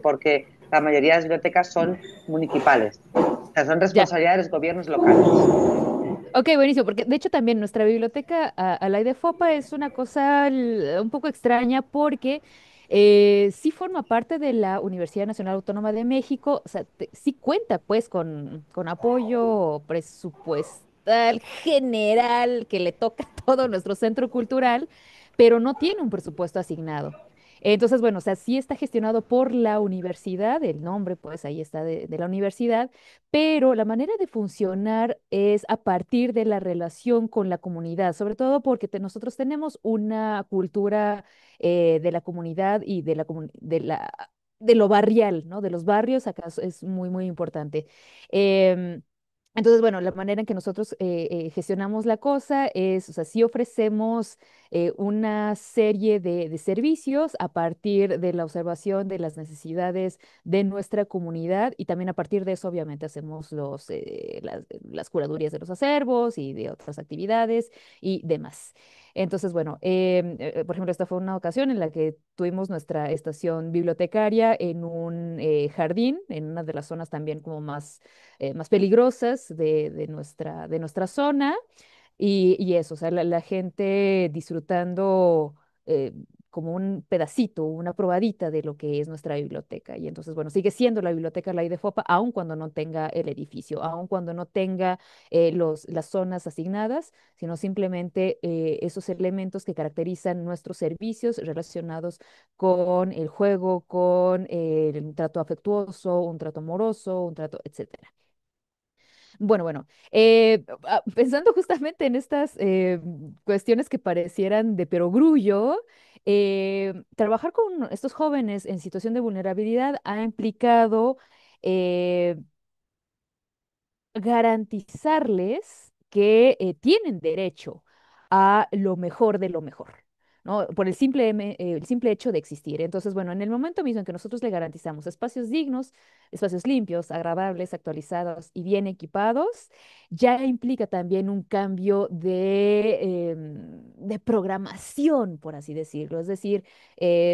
porque la mayoría de las bibliotecas son municipales, o sea, son Ya. responsabilidad de los gobiernos locales. Ok, buenísimo, porque de hecho también nuestra biblioteca a la de FOPA es una cosa un poco extraña porque sí forma parte de la Universidad Nacional Autónoma de México, o sea, sí cuenta pues con apoyo presupuestal general que le toca a todo nuestro centro cultural, pero no tiene un presupuesto asignado. Entonces, bueno, o sea, sí está gestionado por la universidad, el nombre pues ahí está de la universidad, pero la manera de funcionar es a partir de la relación con la comunidad, sobre todo porque nosotros tenemos una cultura de la comunidad y de lo barrial, ¿no? De los barrios, acá es muy, muy importante. Em, entonces, bueno, la manera en que nosotros gestionamos la cosa es, o sea, sí ofrecemos una serie de servicios a partir de la observación de las necesidades de nuestra comunidad y también a partir de eso obviamente hacemos las curadurías de los acervos y de otras actividades y demás. Entonces, bueno, por ejemplo, esta fue una ocasión en la que tuvimos nuestra estación bibliotecaria en un jardín, en una de las zonas también como más peligrosas de nuestra zona. Y eso, o sea, la gente disfrutando eh, como un pedacito, una probadita de lo que es nuestra biblioteca. Y entonces, bueno, sigue siendo la biblioteca la IDFOPA, aun cuando no tenga el edificio, aun cuando no tenga las zonas asignadas, sino simplemente esos elementos que caracterizan nuestros servicios relacionados con el juego, con un trato afectuoso, un trato amoroso, un trato, etcétera. Bueno, bueno, pensando justamente en estas cuestiones que parecieran de perogrullo, trabajar con estos jóvenes en situación de vulnerabilidad ha implicado eh, garantizarles que tienen derecho a lo mejor de lo mejor, ¿no? Por el simple hecho de existir. Entonces, bueno, en el momento mismo en que nosotros le garantizamos espacios dignos, espacios limpios, agradables, actualizados y bien equipados, ya implica también un cambio de programación, por así decirlo. Es decir,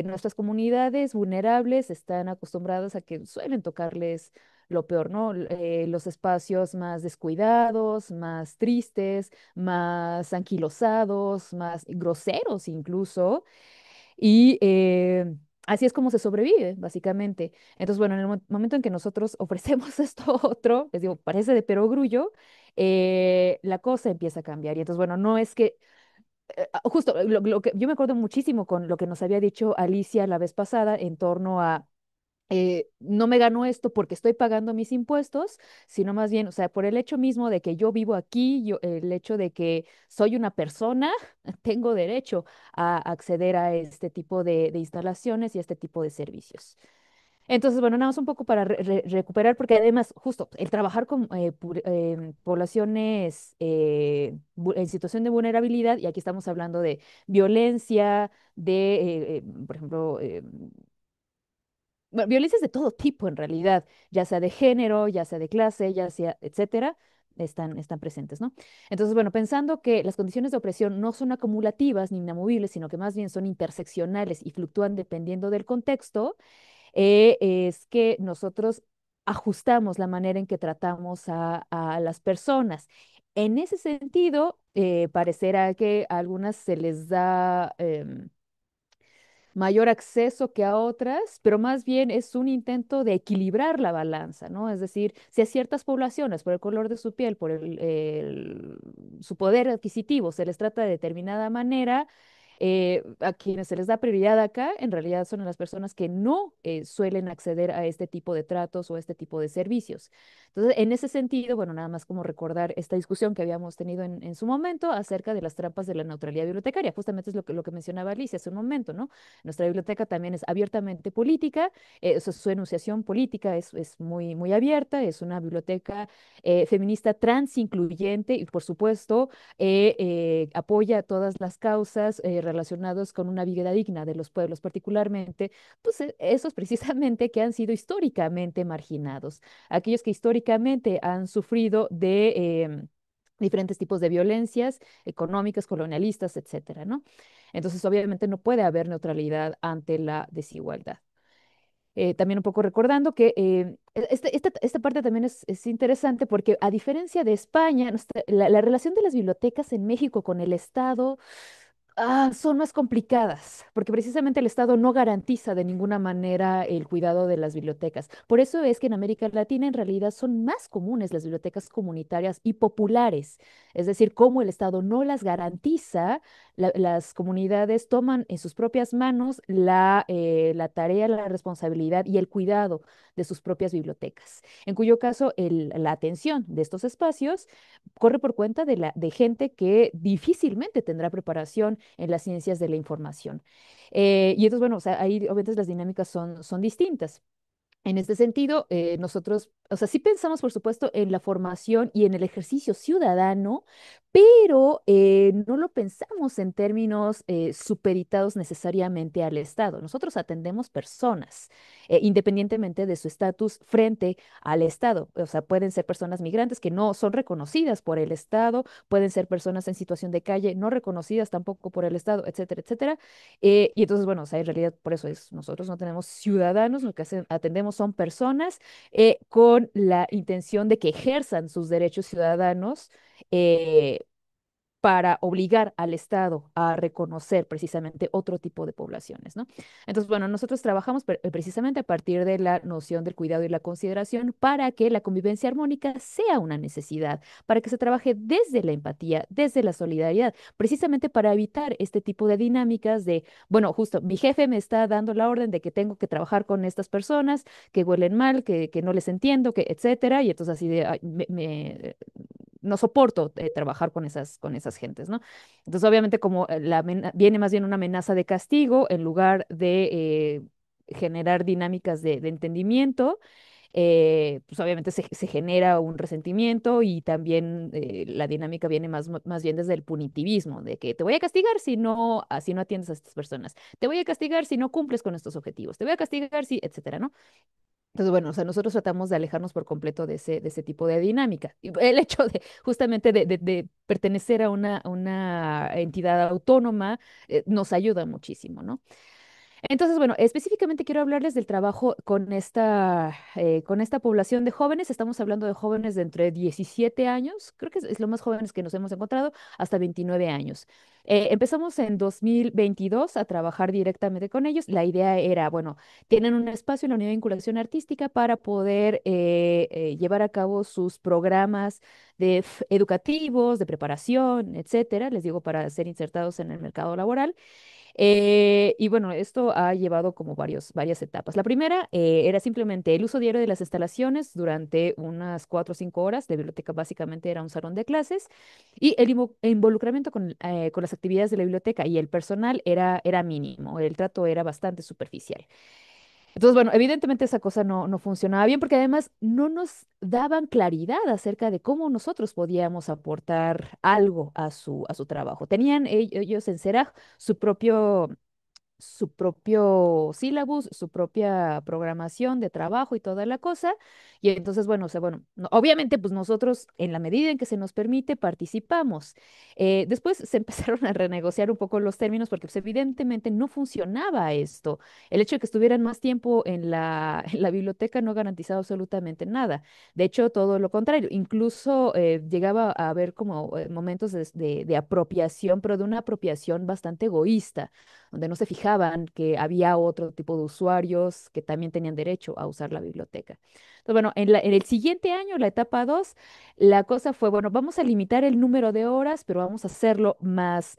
nuestras comunidades vulnerables están acostumbradas a que suelen tocarles lo peor, ¿no? Los espacios más descuidados, más tristes, más anquilosados, más groseros incluso. Y así es como se sobrevive, básicamente. Entonces, bueno, en el momento en que nosotros ofrecemos esto otro, les digo, parece de perogrullo, la cosa empieza a cambiar. Y entonces, bueno, no es que justo lo que yo me acuerdo muchísimo con lo que nos había dicho Alicia la vez pasada en torno a no me gano esto porque estoy pagando mis impuestos, sino más bien, o sea, por el hecho mismo de que yo vivo aquí, el hecho de que soy una persona, tengo derecho a acceder a este tipo de instalaciones y a este tipo de servicios. Entonces, bueno, nada más un poco para recuperar, porque además, justo, el trabajar con poblaciones en situación de vulnerabilidad, y aquí estamos hablando de violencia, por ejemplo, bueno, violencias de todo tipo en realidad, ya sea de género, ya sea de clase, ya sea, etcétera, están presentes, ¿no? Entonces, bueno, pensando que las condiciones de opresión no son acumulativas ni inamovibles, sino que más bien son interseccionales y fluctúan dependiendo del contexto, es que nosotros ajustamos la manera en que tratamos a las personas. En ese sentido, parecerá que a algunas se les da mayor acceso que a otras, pero más bien es un intento de equilibrar la balanza, ¿no? Es decir, si a ciertas poblaciones, por el color de su piel, por su poder adquisitivo, se les trata de determinada manera, a quienes se les da prioridad acá, en realidad son a las personas que no suelen acceder a este tipo de tratos o a este tipo de servicios. Entonces, en ese sentido, bueno, nada más como recordar esta discusión que habíamos tenido en su momento acerca de las trampas de la neutralidad bibliotecaria. Justamente es lo que mencionaba Alicia hace un momento, ¿no? Nuestra biblioteca también es abiertamente política, su enunciación política es muy, muy abierta, es una biblioteca feminista trans incluyente y por supuesto apoya todas las causas relacionados con una vida digna de los pueblos, particularmente, pues esos precisamente que han sido históricamente marginados, aquellos que históricamente han sufrido de diferentes tipos de violencias económicas, colonialistas, etcétera, ¿no? Entonces, obviamente no puede haber neutralidad ante la desigualdad. También un poco recordando que esta parte también es interesante porque a diferencia de España, la relación de las bibliotecas en México con el Estado son más complicadas, porque precisamente el Estado no garantiza de ninguna manera el cuidado de las bibliotecas. Por eso es que en América Latina en realidad son más comunes las bibliotecas comunitarias y populares. Es decir, como el Estado no las garantiza, las comunidades toman en sus propias manos la tarea, la responsabilidad y el cuidado de sus propias bibliotecas, en cuyo caso la atención de estos espacios corre por cuenta de gente que difícilmente tendrá preparación en las ciencias de la información. Y entonces, bueno, o sea, ahí obviamente las dinámicas son distintas. En este sentido, nosotros, o sea, sí pensamos, por supuesto, en la formación y en el ejercicio ciudadano, pero no lo pensamos en términos supeditados necesariamente al Estado. Nosotros atendemos personas, independientemente de su estatus frente al Estado. O sea, pueden ser personas migrantes que no son reconocidas por el Estado, pueden ser personas en situación de calle no reconocidas tampoco por el Estado, etcétera, etcétera. Y entonces, bueno, o sea, en realidad por eso es, nosotros no tenemos ciudadanos, lo que atendemos son personas con la intención de que ejerzan sus derechos ciudadanos eh, para obligar al Estado a reconocer precisamente otro tipo de poblaciones, ¿no? Entonces, bueno, nosotros trabajamos precisamente a partir de la noción del cuidado y la consideración para que la convivencia armónica sea una necesidad, para que se trabaje desde la empatía, desde la solidaridad, precisamente para evitar este tipo de dinámicas de, bueno, justo mi jefe me está dando la orden de que tengo que trabajar con estas personas que huelen mal, que no les entiendo, que etcétera, y entonces así de, "Ay, no soporto trabajar con esas gentes, ¿no? Entonces, obviamente, como viene más bien una amenaza de castigo en lugar de generar dinámicas de entendimiento, pues obviamente se genera un resentimiento y también la dinámica viene más bien desde el punitivismo, de que te voy a castigar si no atiendes a estas personas, te voy a castigar si no cumples con estos objetivos, te voy a castigar si, etcétera, ¿no? Entonces, bueno, o sea, nosotros tratamos de alejarnos por completo de ese tipo de dinámica. Y el hecho de justamente de pertenecer a una entidad autónoma nos ayuda muchísimo, ¿no? Entonces, bueno, específicamente quiero hablarles del trabajo con esta población de jóvenes. Estamos hablando de jóvenes de entre 17 años, creo que es lo más jóvenes que nos hemos encontrado, hasta 29 años. Empezamos en 2022 a trabajar directamente con ellos. La idea era, bueno, tienen un espacio en la unidad de vinculación artística para poder llevar a cabo sus programas educativos, de preparación, etcétera, les digo, para ser insertados en el mercado laboral. Y bueno, esto ha llevado como varias etapas. La primera era simplemente el uso diario de las instalaciones durante unas 4 o 5 horas. La biblioteca básicamente era un salón de clases y el involucramiento con las actividades de la biblioteca y el personal era mínimo. El trato era bastante superficial. Entonces, bueno, evidentemente esa cosa no funcionaba bien porque además no nos daban claridad acerca de cómo nosotros podíamos aportar algo a su trabajo. Tenían ellos en Seraj su propio sílabus, su propia programación de trabajo y toda la cosa. Y entonces, bueno, o sea, bueno, obviamente, pues nosotros, en la medida en que se nos permite, participamos. Después se empezaron a renegociar un poco los términos porque, pues, evidentemente no funcionaba esto. El hecho de que estuvieran más tiempo en en la biblioteca no garantizaba absolutamente nada. De hecho, todo lo contrario. Incluso llegaba a haber como momentos de apropiación, pero de una apropiación bastante egoísta donde no se fijaban que había otro tipo de usuarios que también tenían derecho a usar la biblioteca. Entonces, bueno, en el siguiente año, la etapa 2, la cosa fue, bueno, vamos a limitar el número de horas, pero vamos a hacerlo más,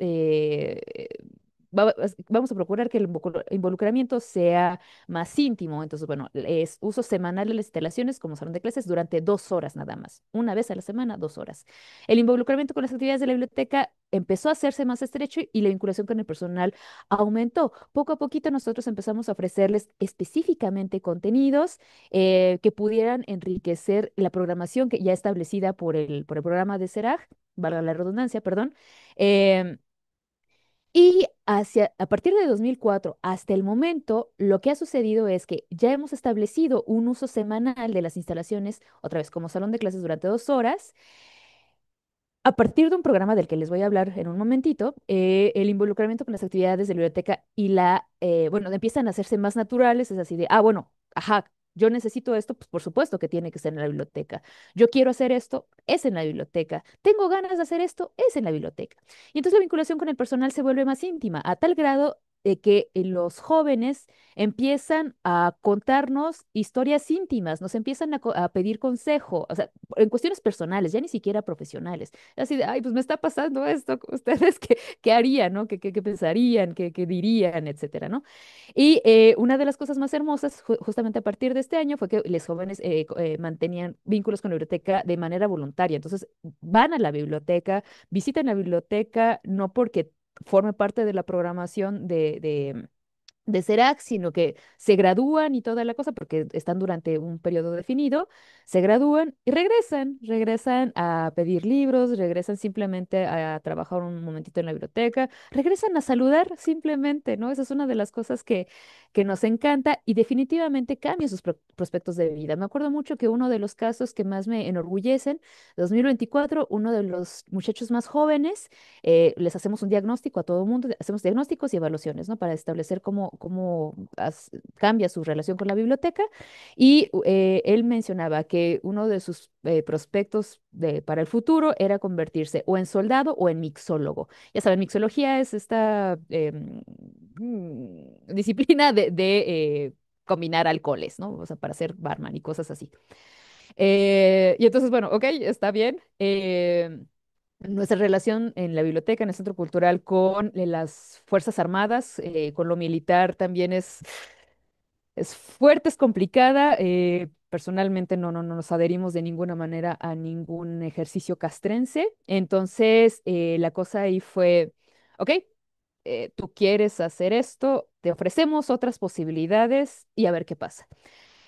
vamos a procurar que el involucramiento sea más íntimo. Entonces, bueno, es uso semanal de las instalaciones como salón de clases durante 2 horas nada más. Una vez a la semana, 2 horas. El involucramiento con las actividades de la biblioteca empezó a hacerse más estrecho y la vinculación con el personal aumentó. Poco a poquito nosotros empezamos a ofrecerles específicamente contenidos que pudieran enriquecer la programación que ya establecida por por el programa de CERAG, valga la redundancia, perdón. em, Y a partir de 2004 hasta el momento, lo que ha sucedido es que ya hemos establecido un uso semanal de las instalaciones, otra vez como salón de clases durante 2 horas. A partir de un programa del que les voy a hablar en un momentito, el involucramiento con las actividades de la biblioteca y bueno, empiezan a hacerse más naturales, es así de, bueno, ajá, yo necesito esto, pues por supuesto que tiene que ser en la biblioteca. Yo quiero hacer esto, es en la biblioteca. Tengo ganas de hacer esto, es en la biblioteca. Y entonces la vinculación con el personal se vuelve más íntima, a tal grado de que los jóvenes empiezan a contarnos historias íntimas, nos empiezan a pedir consejo, o sea, en cuestiones personales, ya ni siquiera profesionales. Así de, ay, pues me está pasando esto, ¿ustedes qué harían, no? ¿Qué pensarían, qué dirían, etcétera, ¿no? Y una de las cosas más hermosas, justamente a partir de este año, fue que los jóvenes mantenían vínculos con la biblioteca de manera voluntaria. Entonces, van a la biblioteca, visitan la biblioteca, no porque forme parte de la programación de CERAC, sino que se gradúan y toda la cosa, porque están durante un periodo definido, se gradúan y regresan a pedir libros, regresan simplemente a trabajar un momentito en la biblioteca, regresan a saludar simplemente, ¿no? Esa es una de las cosas que nos encanta y definitivamente cambia sus prospectos de vida. Me acuerdo mucho que uno de los casos que más me enorgullecen, 2024, uno de los muchachos más jóvenes, les hacemos un diagnóstico a todo mundo, hacemos diagnósticos y evaluaciones, ¿no? Para establecer cómo cambia su relación con la biblioteca. Y él mencionaba que uno de sus prospectos para el futuro era convertirse o en soldado o en mixólogo. Ya saben, mixología es esta disciplina de combinar alcoholes, ¿no? O sea, para ser barman y cosas así. Y entonces, bueno, ok, está bien. Nuestra relación en la biblioteca, en el Centro Cultural, con las Fuerzas Armadas, con lo militar también es fuerte, es complicada. Personalmente no nos adherimos de ninguna manera a ningún ejercicio castrense. Entonces, la cosa ahí fue, ok, tú quieres hacer esto, te ofrecemos otras posibilidades y a ver qué pasa.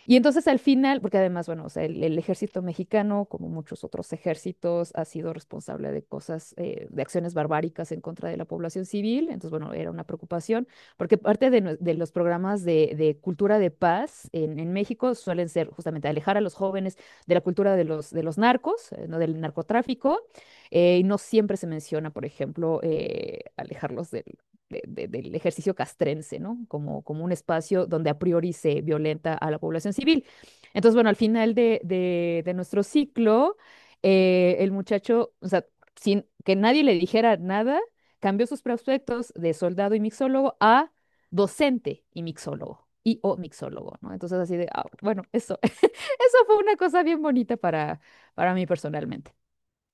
Y entonces al final, porque además, bueno, o sea, el ejército mexicano, como muchos otros ejércitos, ha sido responsable de cosas, de acciones barbáricas en contra de la población civil. Entonces, bueno, era una preocupación, porque parte de los programas de cultura de paz en México suelen ser justamente alejar a los jóvenes de la cultura de los narcos, no del narcotráfico, y no siempre se menciona, por ejemplo, alejarlos del ejercicio castrense, ¿no? Como un espacio donde a priori se violenta a la población civil. Entonces, bueno, al final de nuestro ciclo, el muchacho, o sea, sin que nadie le dijera nada, cambió sus prospectos de soldado y mixólogo a docente y mixólogo. Y o mixólogo, ¿no? Entonces así de, bueno, eso, eso fue una cosa bien bonita para mí personalmente.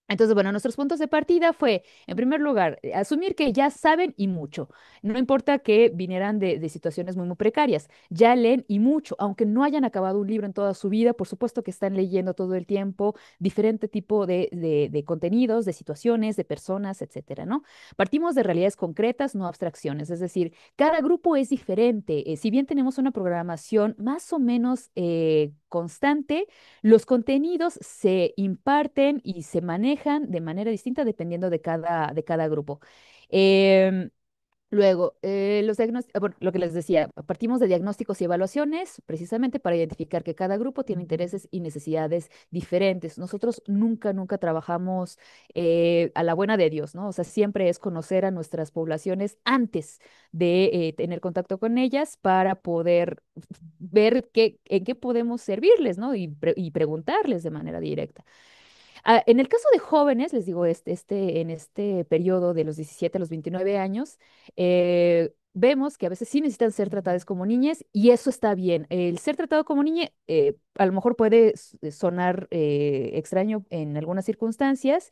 Entonces, bueno, nuestros puntos de partida fue, en primer lugar, asumir que ya saben y mucho. No importa que vinieran de situaciones muy precarias, ya leen y mucho, aunque no hayan acabado un libro en toda su vida, por supuesto que están leyendo todo el tiempo diferente tipo de contenidos, de situaciones, de personas, etcétera, ¿no? Partimos de realidades concretas, no abstracciones, es decir, cada grupo es diferente. Si bien tenemos una programación más o menos constante, los contenidos se imparten y se manejan de manera distinta dependiendo de cada grupo. Em, Luego, bueno, lo que les decía, partimos de diagnósticos y evaluaciones precisamente para identificar que cada grupo tiene intereses y necesidades diferentes. Nosotros nunca trabajamos a la buena de Dios, ¿no? O sea, siempre es conocer a nuestras poblaciones antes de tener contacto con ellas para poder ver en qué podemos servirles, ¿no? Y preguntarles de manera directa. En el caso de jóvenes, les digo, en este periodo de los 17 a los 29 años, vemos que a veces sí necesitan ser tratadas como niñas y eso está bien. El ser tratado como niña a lo mejor puede sonar extraño en algunas circunstancias,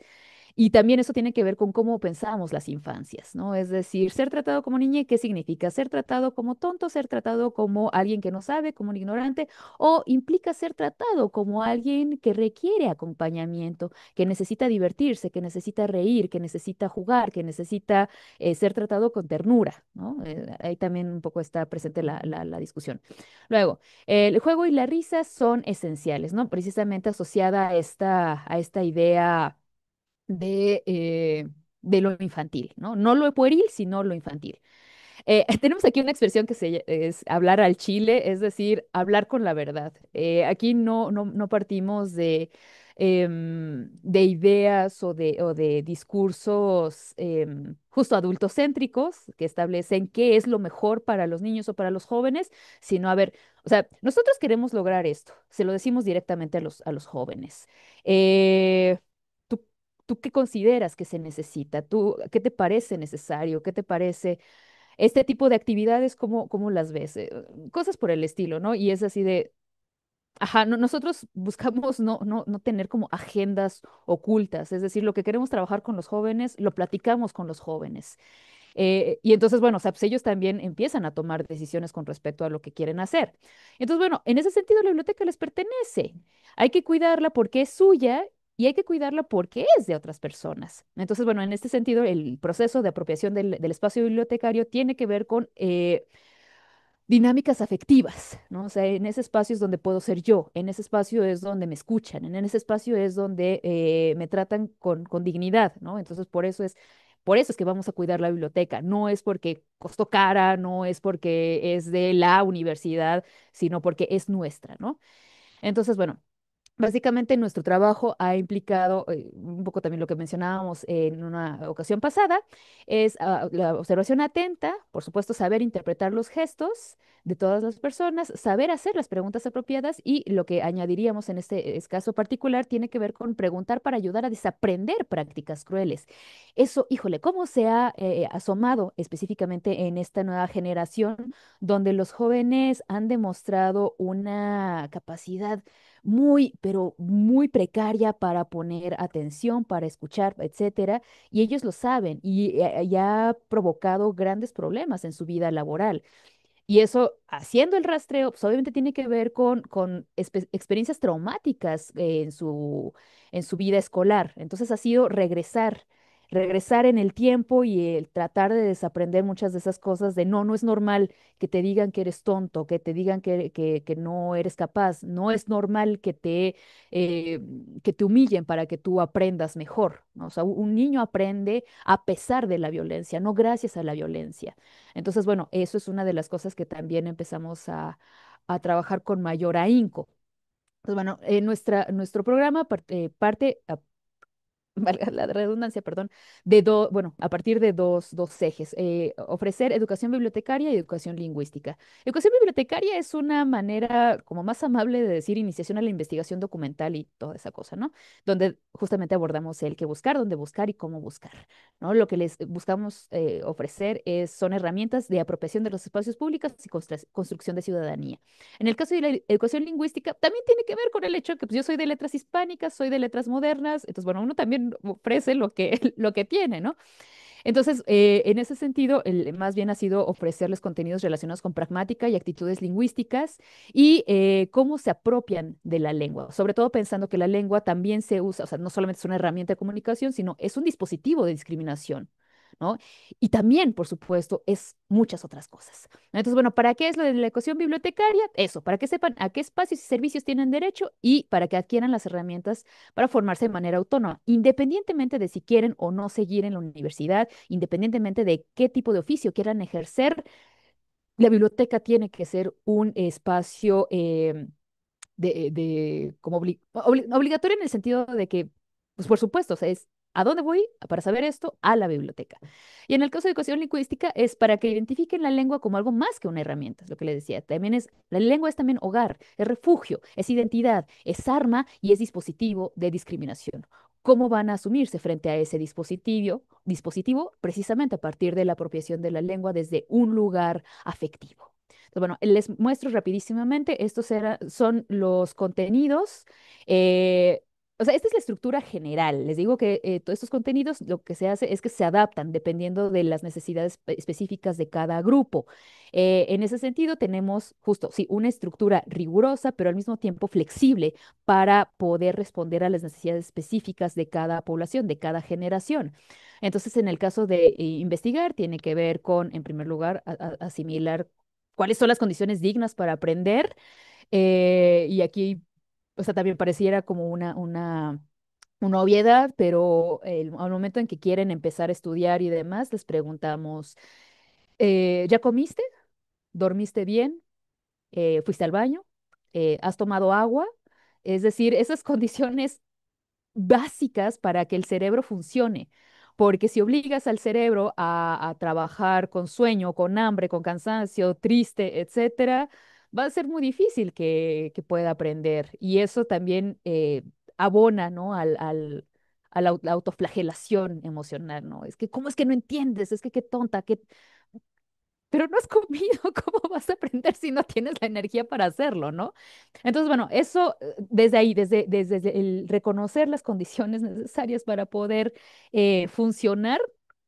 y también eso tiene que ver con cómo pensábamos las infancias, ¿no? Es decir, ser tratado como niña, ¿qué significa? Ser tratado como tonto, ser tratado como alguien que no sabe, como un ignorante, o implica ser tratado como alguien que requiere acompañamiento, que necesita divertirse, que necesita reír, que necesita jugar, que necesita ser tratado con ternura, ¿no? Ahí también un poco está presente la discusión. Luego, el juego y la risa son esenciales, ¿no? Precisamente asociada a esta idea de, de lo infantil, ¿no? No lo pueril, sino lo infantil. Tenemos aquí una expresión que es hablar al chile, es decir, hablar con la verdad. Aquí no partimos de ideas o de discursos justo adultocéntricos que establecen qué es lo mejor para los niños o para los jóvenes, sino a ver, o sea, nosotros queremos lograr esto, se lo decimos directamente a los jóvenes. Eh, ¿tú, tú qué consideras que se necesita? ¿Tú qué te parece necesario? ¿Qué te parece? Este tipo de actividades, ¿cómo las ves? Cosas por el estilo, ¿no? Y es así de, ajá, nosotros buscamos no tener como agendas ocultas, es decir, lo que queremos trabajar con los jóvenes, lo platicamos con los jóvenes. Y entonces, bueno, o sea, pues ellos también empiezan a tomar decisiones con respecto a lo que quieren hacer. Entonces, bueno, en ese sentido, la biblioteca les pertenece. Hay que cuidarla porque es suya y hay que cuidarla porque es de otras personas. Entonces, bueno, en este sentido, el proceso de apropiación del espacio bibliotecario tiene que ver con dinámicas afectivas, ¿no? O sea, en ese espacio es donde puedo ser yo, en ese espacio es donde me escuchan, en ese espacio es donde me tratan con dignidad, ¿no? Entonces, por eso es que vamos a cuidar la biblioteca. No es porque costó cara, no es porque es de la universidad, sino porque es nuestra, ¿no? Entonces, bueno. Básicamente nuestro trabajo ha implicado, un poco también lo que mencionábamos en una ocasión pasada, es la observación atenta, por supuesto, saber interpretar los gestos de todas las personas, saber hacer las preguntas apropiadas y lo que añadiríamos en este caso particular tiene que ver con preguntar para ayudar a desaprender prácticas crueles. Eso, híjole, ¿cómo se ha asomado específicamente en esta nueva generación donde los jóvenes han demostrado una capacidad muy, pero muy precaria para poner atención, para escuchar, etcétera, y ellos lo saben y ha provocado grandes problemas en su vida laboral. Y eso, haciendo el rastreo, pues obviamente tiene que ver con experiencias traumáticas en su vida escolar. Entonces ha sido regresar en el tiempo y el tratar de desaprender muchas de esas cosas de no es normal que te digan que eres tonto, que te digan que no eres capaz, no es normal eh, que te humillen para que tú aprendas mejor, ¿no? O sea, un niño aprende a pesar de la violencia, no gracias a la violencia. Entonces, bueno, eso es una de las cosas que también empezamos a trabajar con mayor ahínco. Pues bueno, nuestro programa parte, valga la redundancia, perdón, bueno, a partir de dos ejes, ofrecer educación bibliotecaria y educación lingüística. Educación bibliotecaria es una manera como más amable de decir iniciación a la investigación documental y toda esa cosa, ¿no? Donde justamente abordamos el qué buscar, dónde buscar y cómo buscar, ¿no? Lo que les buscamos ofrecer son herramientas de apropiación de los espacios públicos y construcción de ciudadanía. En el caso de la educación lingüística, también tiene que ver con el hecho que pues, yo soy de letras hispánicas, soy de letras modernas, entonces, bueno, uno también ofrece lo que tiene, ¿no? Entonces, en ese sentido, más bien ha sido ofrecerles contenidos relacionados con pragmática y actitudes lingüísticas y cómo se apropian de la lengua, sobre todo pensando que la lengua también se usa, o sea, no solamente es una herramienta de comunicación, sino es un dispositivo de discriminación, ¿no? Y también, por supuesto, es muchas otras cosas. Entonces, bueno, ¿para qué es lo de la ecuación bibliotecaria? Eso, para que sepan a qué espacios y servicios tienen derecho y para que adquieran las herramientas para formarse de manera autónoma, independientemente de si quieren o no seguir en la universidad, independientemente de qué tipo de oficio quieran ejercer. La biblioteca tiene que ser un espacio como obligatorio en el sentido de que, pues por supuesto, o sea, es ¿a dónde voy para saber esto? A la biblioteca. Y en el caso de educación lingüística es para que identifiquen la lengua como algo más que una herramienta, es lo que les decía. También la lengua es también hogar, es refugio, es identidad, es arma y es dispositivo de discriminación. ¿Cómo van a asumirse frente a ese dispositivo? Precisamente a partir de la apropiación de la lengua desde un lugar afectivo. Entonces, bueno, les muestro rapidísimamente, son los contenidos. eh, o sea, esta es la estructura general. Les digo que todos estos contenidos lo que se hace es que se adaptan dependiendo de las necesidades específicas de cada grupo. En ese sentido, tenemos justo, sí, una estructura rigurosa, pero al mismo tiempo flexible para poder responder a las necesidades específicas de cada población, de cada generación. Entonces, en el caso de investigar, tiene que ver con, en primer lugar, asimilar cuáles son las condiciones dignas para aprender. Y aquí, o sea, también pareciera como una una obviedad, pero al momento en que quieren empezar a estudiar y demás, les preguntamos, ¿ya comiste? ¿Dormiste bien? ¿Fuiste al baño? ¿Has tomado agua? Es decir, esas condiciones básicas para que el cerebro funcione. Porque si obligas al cerebro a trabajar con sueño, con hambre, con cansancio, triste, etcétera, va a ser muy difícil que pueda aprender. Y eso también abona, ¿no? A la autoflagelación emocional, ¿no? Es que, ¿cómo es que no entiendes? Es que qué tonta, qué, pero no has comido, ¿cómo vas a aprender si no tienes la energía para hacerlo, ¿no? Entonces, bueno, eso desde ahí, desde el reconocer las condiciones necesarias para poder funcionar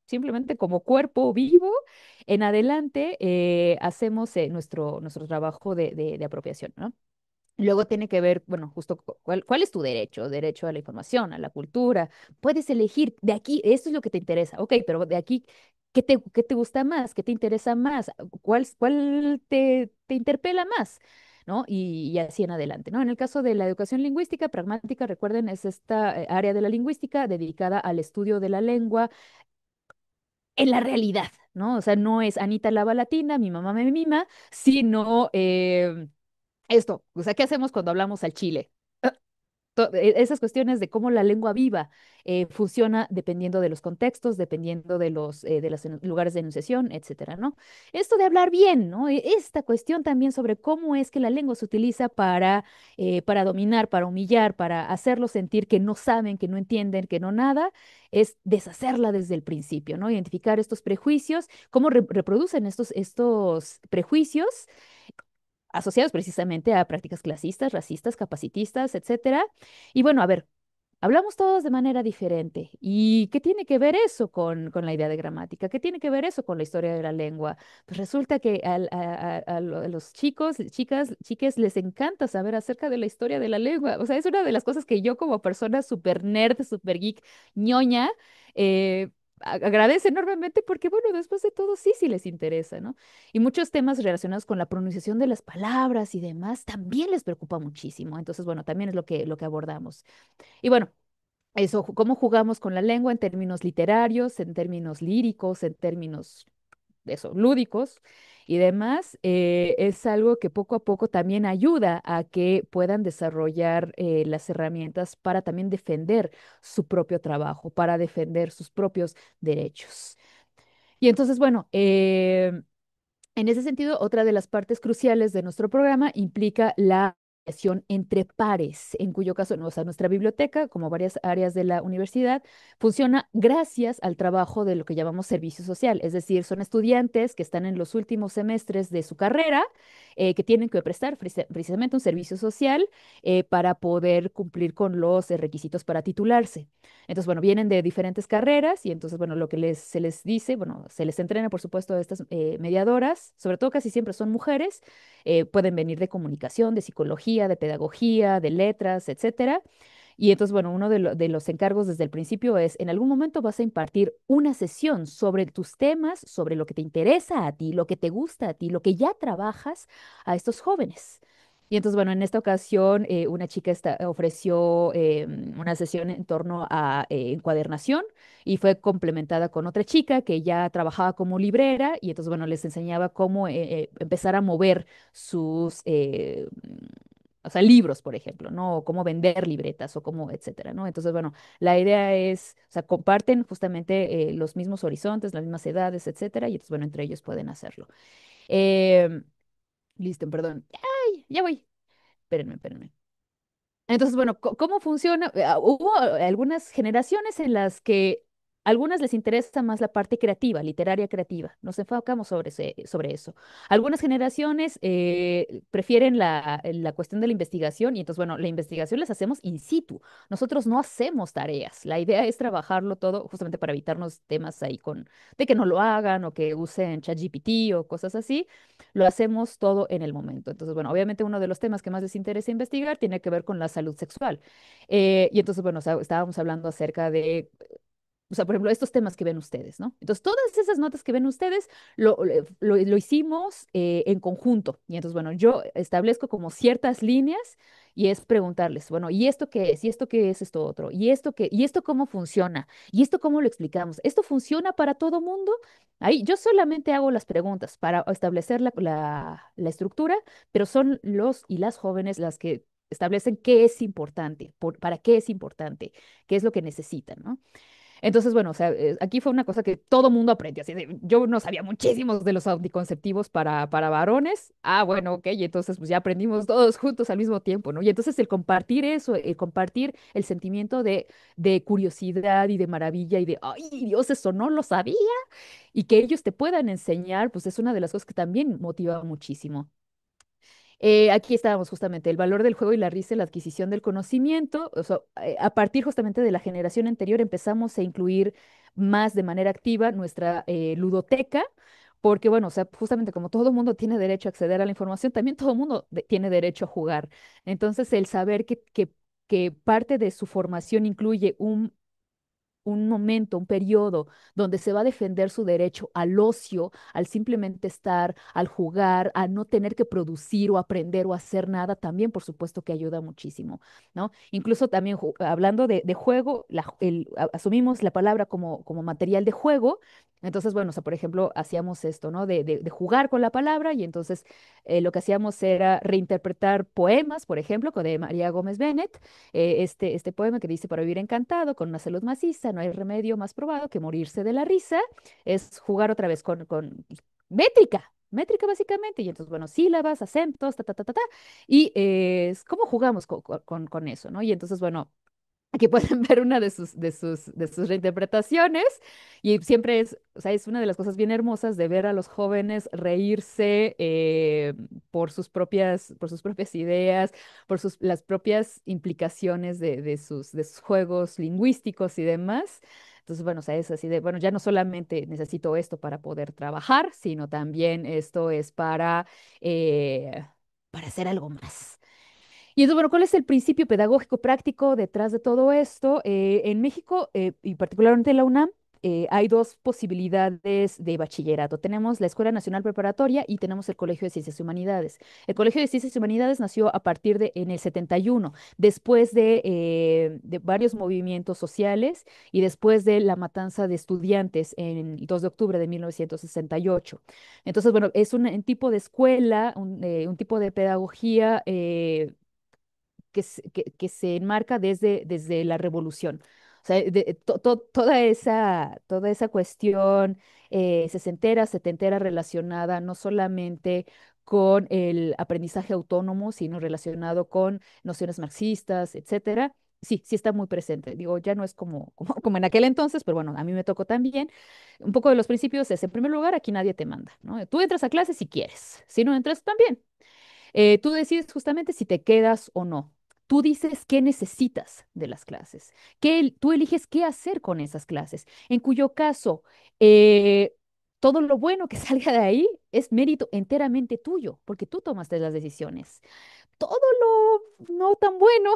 simplemente como cuerpo vivo, en adelante hacemos nuestro trabajo de apropiación, ¿no? Luego tiene que ver, bueno, justo cuál es tu derecho, derecho a la información, a la cultura. Puedes elegir de aquí, esto es lo que te interesa, ok, pero de aquí, ¿qué te gusta más? ¿Qué te interesa más? ¿Cuál te interpela más? ¿No? Y así en adelante, ¿no? En el caso de la educación lingüística, pragmática, recuerden, es esta área de la lingüística dedicada al estudio de la lengua en la realidad, ¿no? O sea, no es Anita la balatina, mi mamá me mima, sino esto, o sea, ¿qué hacemos cuando hablamos al chile? Esas cuestiones de cómo la lengua viva funciona dependiendo de los contextos, dependiendo de los lugares de enunciación, etcétera, ¿no? Esto de hablar bien, ¿no? Esta cuestión también sobre cómo es que la lengua se utiliza para dominar, para humillar, para hacerlos sentir que no saben, que no entienden, que no nada, es deshacerla desde el principio, ¿no? Identificar estos prejuicios, cómo reproducen estos prejuicios asociados precisamente a prácticas clasistas, racistas, capacitistas, etcétera. Y bueno, a ver, hablamos todos de manera diferente. ¿Y qué tiene que ver eso con la idea de gramática? ¿Qué tiene que ver eso con la historia de la lengua? Pues resulta que a los chicos, chicas, chiques les encanta saber acerca de la historia de la lengua. O sea, es una de las cosas que yo como persona súper nerd, súper geek, ñoña, agradece enormemente porque, bueno, después de todo sí les interesa, ¿no? Y muchos temas relacionados con la pronunciación de las palabras y demás también les preocupa muchísimo. Entonces, bueno, también es lo que abordamos. Y bueno, eso, cómo jugamos con la lengua en términos literarios, en términos líricos, en términos, eso, lúdicos y demás, es algo que poco a poco también ayuda a que puedan desarrollar las herramientas para también defender su propio trabajo, para defender sus propios derechos. Y entonces, bueno, en ese sentido, otra de las partes cruciales de nuestro programa implica la mediación entre pares, en cuyo caso, o sea, nuestra biblioteca, como varias áreas de la universidad, funciona gracias al trabajo de lo que llamamos servicio social, es decir, son estudiantes que están en los últimos semestres de su carrera, que tienen que prestar precisamente un servicio social para poder cumplir con los requisitos para titularse. Entonces, bueno, vienen de diferentes carreras y entonces, bueno, lo que se les dice, bueno, se les entrena, por supuesto, a estas mediadoras, sobre todo casi siempre son mujeres, pueden venir de comunicación, de psicología, de pedagogía, de letras, etcétera. Y entonces, bueno, uno de los encargos desde el principio es, en algún momento vas a impartir una sesión sobre tus temas, sobre lo que te interesa a ti, lo que te gusta a ti, lo que ya trabajas a estos jóvenes. Y entonces, bueno, en esta ocasión una chica ofreció una sesión en torno a encuadernación y fue complementada con otra chica que ya trabajaba como librera y entonces, bueno, les enseñaba cómo empezar a mover sus, o sea, libros, por ejemplo, ¿no? O cómo vender libretas o cómo, etcétera, ¿no? Entonces, bueno, la idea es, o sea, comparten justamente los mismos horizontes, las mismas edades, etcétera, y entonces, bueno, entre ellos pueden hacerlo. Em, Listo, perdón. ¡Ay! Ya voy. Espérenme. Entonces, bueno, ¿cómo funciona? Hubo algunas generaciones en las que a algunas les interesa más la parte creativa, literaria creativa. Nos enfocamos sobre eso. Algunas generaciones prefieren la cuestión de la investigación y entonces, bueno, la investigación las hacemos in situ. Nosotros no hacemos tareas. La idea es trabajarlo todo justamente para evitarnos temas ahí de que no lo hagan o que usen ChatGPT o cosas así. Lo hacemos todo en el momento. Entonces, bueno, obviamente uno de los temas que más les interesa investigar tiene que ver con la salud sexual. Y entonces, bueno, estábamos hablando acerca de o sea, por ejemplo, estos temas que ven ustedes, ¿no? Entonces, todas esas notas que ven ustedes lo hicimos en conjunto. Y entonces, bueno, yo establezco como ciertas líneas y es preguntarles, bueno, ¿y esto qué es? ¿Y esto qué es esto otro? ¿Y esto qué? ¿Y esto cómo funciona? ¿Y esto cómo lo explicamos? ¿Esto funciona para todo mundo? Ahí yo solamente hago las preguntas para establecer la estructura, pero son los y las jóvenes las que establecen qué es importante, para qué es importante, qué es lo que necesitan, ¿no? Entonces, bueno, o sea, aquí fue una cosa que todo mundo aprendió. Así yo no sabía muchísimos de los anticonceptivos para varones. Ah, bueno, ok, y entonces pues ya aprendimos todos juntos al mismo tiempo, ¿no? Y entonces el compartir eso, el compartir el sentimiento de curiosidad y de maravilla y de, ay, Dios, eso no lo sabía, y que ellos te puedan enseñar, pues es una de las cosas que también motiva muchísimo. Aquí estábamos justamente, el valor del juego y la risa, en la adquisición del conocimiento. O sea, a partir justamente de la generación anterior empezamos a incluir más de manera activa nuestra ludoteca, porque bueno, o sea, justamente como todo mundo tiene derecho a acceder a la información, también todo mundo tiene derecho a jugar. Entonces, el saber que parte de su formación incluye un momento, un periodo donde se va a defender su derecho al ocio, al simplemente estar, al jugar, a no tener que producir o aprender o hacer nada, también por supuesto que ayuda muchísimo, ¿no? Incluso también hablando de juego, asumimos la palabra como material de juego. Entonces, bueno, o sea, por ejemplo, hacíamos esto, ¿no? De jugar con la palabra y entonces lo que hacíamos era reinterpretar poemas, por ejemplo, de María Gómez Bennett, este poema que dice: para vivir encantado, con una salud maciza, no hay remedio más probado que morirse de la risa. Es jugar otra vez con métrica. Métrica básicamente, y entonces, bueno, sílabas, acentos, ta, ta, ta, ta, ta, y es cómo jugamos con eso, ¿no? Y entonces, bueno, aquí pueden ver una de sus reinterpretaciones y siempre es, o sea, es una de las cosas bien hermosas de ver a los jóvenes reírse por sus propias ideas, las propias implicaciones de sus juegos lingüísticos y demás. Entonces, bueno, o sea, es así de, bueno, ya no solamente necesito esto para poder trabajar, sino también esto es para hacer algo más. Y entonces, bueno, ¿cuál es el principio pedagógico práctico detrás de todo esto? En México, y particularmente en la UNAM, hay dos posibilidades de bachillerato. Tenemos la Escuela Nacional Preparatoria y tenemos el Colegio de Ciencias y Humanidades. El Colegio de Ciencias y Humanidades nació a partir en el 71, después de varios movimientos sociales y después de la matanza de estudiantes en el 2 de octubre de 1968. Entonces, bueno, es un tipo de escuela, un tipo de pedagogía que se enmarca desde la revolución. O sea, toda esa cuestión sesentera, setentera relacionada no solamente con el aprendizaje autónomo, sino relacionado con nociones marxistas, etcétera. Sí, sí está muy presente. Digo, ya no es como en aquel entonces, pero bueno, a mí me tocó también. Un poco de los principios es, en primer lugar, aquí nadie te manda, ¿no? Tú entras a clase si quieres, si no entras también. Tú decides justamente si te quedas o no. Tú dices qué necesitas de las clases, tú eliges qué hacer con esas clases, en cuyo caso eh, todo lo bueno que salga de ahí es mérito enteramente tuyo, porque tú tomaste las decisiones. Todo lo no tan bueno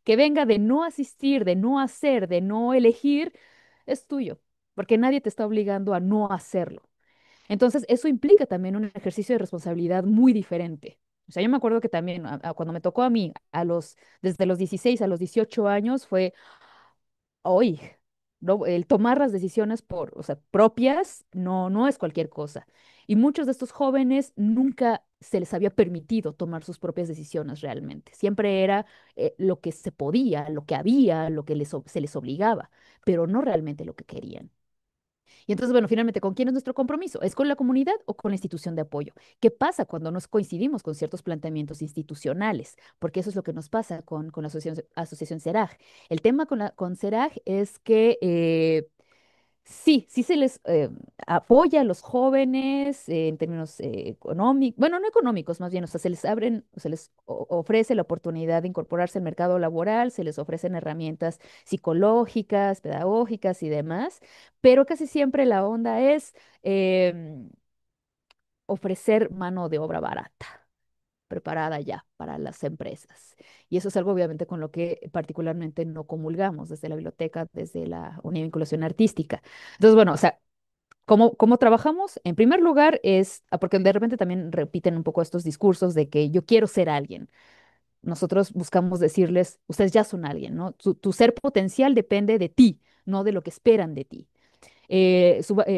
que venga de no asistir, de no hacer, de no elegir, es tuyo, porque nadie te está obligando a no hacerlo. Entonces, eso implica también un ejercicio de responsabilidad muy diferente. O sea, yo me acuerdo que también cuando me tocó a mí, desde los 16 a los 18 años, fue hoy, ¿no? El tomar las decisiones o sea, propias no es cualquier cosa. Y muchos de estos jóvenes nunca se les había permitido tomar sus propias decisiones realmente. Siempre era lo que se podía, lo que había, lo que se les obligaba, pero no realmente lo que querían. Y entonces, bueno, finalmente, ¿con quién es nuestro compromiso? ¿Es con la comunidad o con la institución de apoyo? ¿Qué pasa cuando nos coincidimos con ciertos planteamientos institucionales? Porque eso es lo que nos pasa con la asociación CERAG. El tema con CERAG es que sí, sí se les apoya a los jóvenes en términos económicos, bueno, no económicos más bien, o sea, se les ofrece la oportunidad de incorporarse al mercado laboral, se les ofrecen herramientas psicológicas, pedagógicas y demás, pero casi siempre la onda es ofrecer mano de obra barata. preparada ya para las empresas. Y eso es algo obviamente con lo que particularmente no comulgamos desde la biblioteca, desde la unidad de vinculación artística. Entonces, bueno, o sea, ¿cómo trabajamos? En primer lugar es, porque de repente también repiten un poco estos discursos de que yo quiero ser alguien. Nosotros buscamos decirles, ustedes ya son alguien, ¿no? Tu ser potencial depende de ti, no de lo que esperan de ti.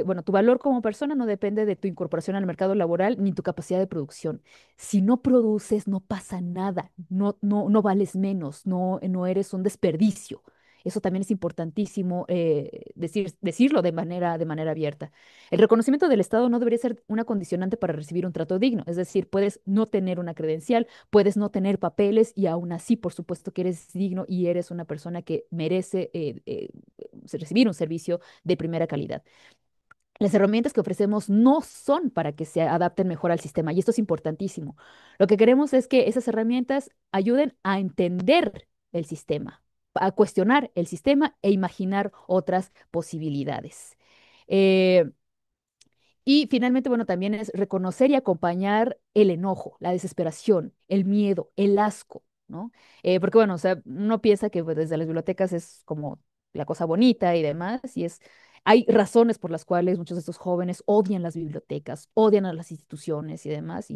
Bueno, tu valor como persona no depende de tu incorporación al mercado laboral ni tu capacidad de producción. Si no produces, no pasa nada, no vales menos, no eres un desperdicio. Eso también es importantísimo decirlo de manera abierta. El reconocimiento del Estado no debería ser una condicionante para recibir un trato digno. Es decir, puedes no tener una credencial, puedes no tener papeles y aún así, por supuesto que eres digno y eres una persona que merece recibir un servicio de primera calidad. Las herramientas que ofrecemos no son para que se adapten mejor al sistema, y esto es importantísimo. Lo que queremos es que esas herramientas ayuden a entender el sistema, a cuestionar el sistema e imaginar otras posibilidades. Eh, y finalmente, bueno, también es reconocer y acompañar el enojo, la desesperación, el miedo, el asco, ¿no? Porque, bueno, o sea, uno piensa que pues, desde las bibliotecas es como la cosa bonita y demás, hay razones por las cuales muchos de estos jóvenes odian las bibliotecas, odian a las instituciones y demás,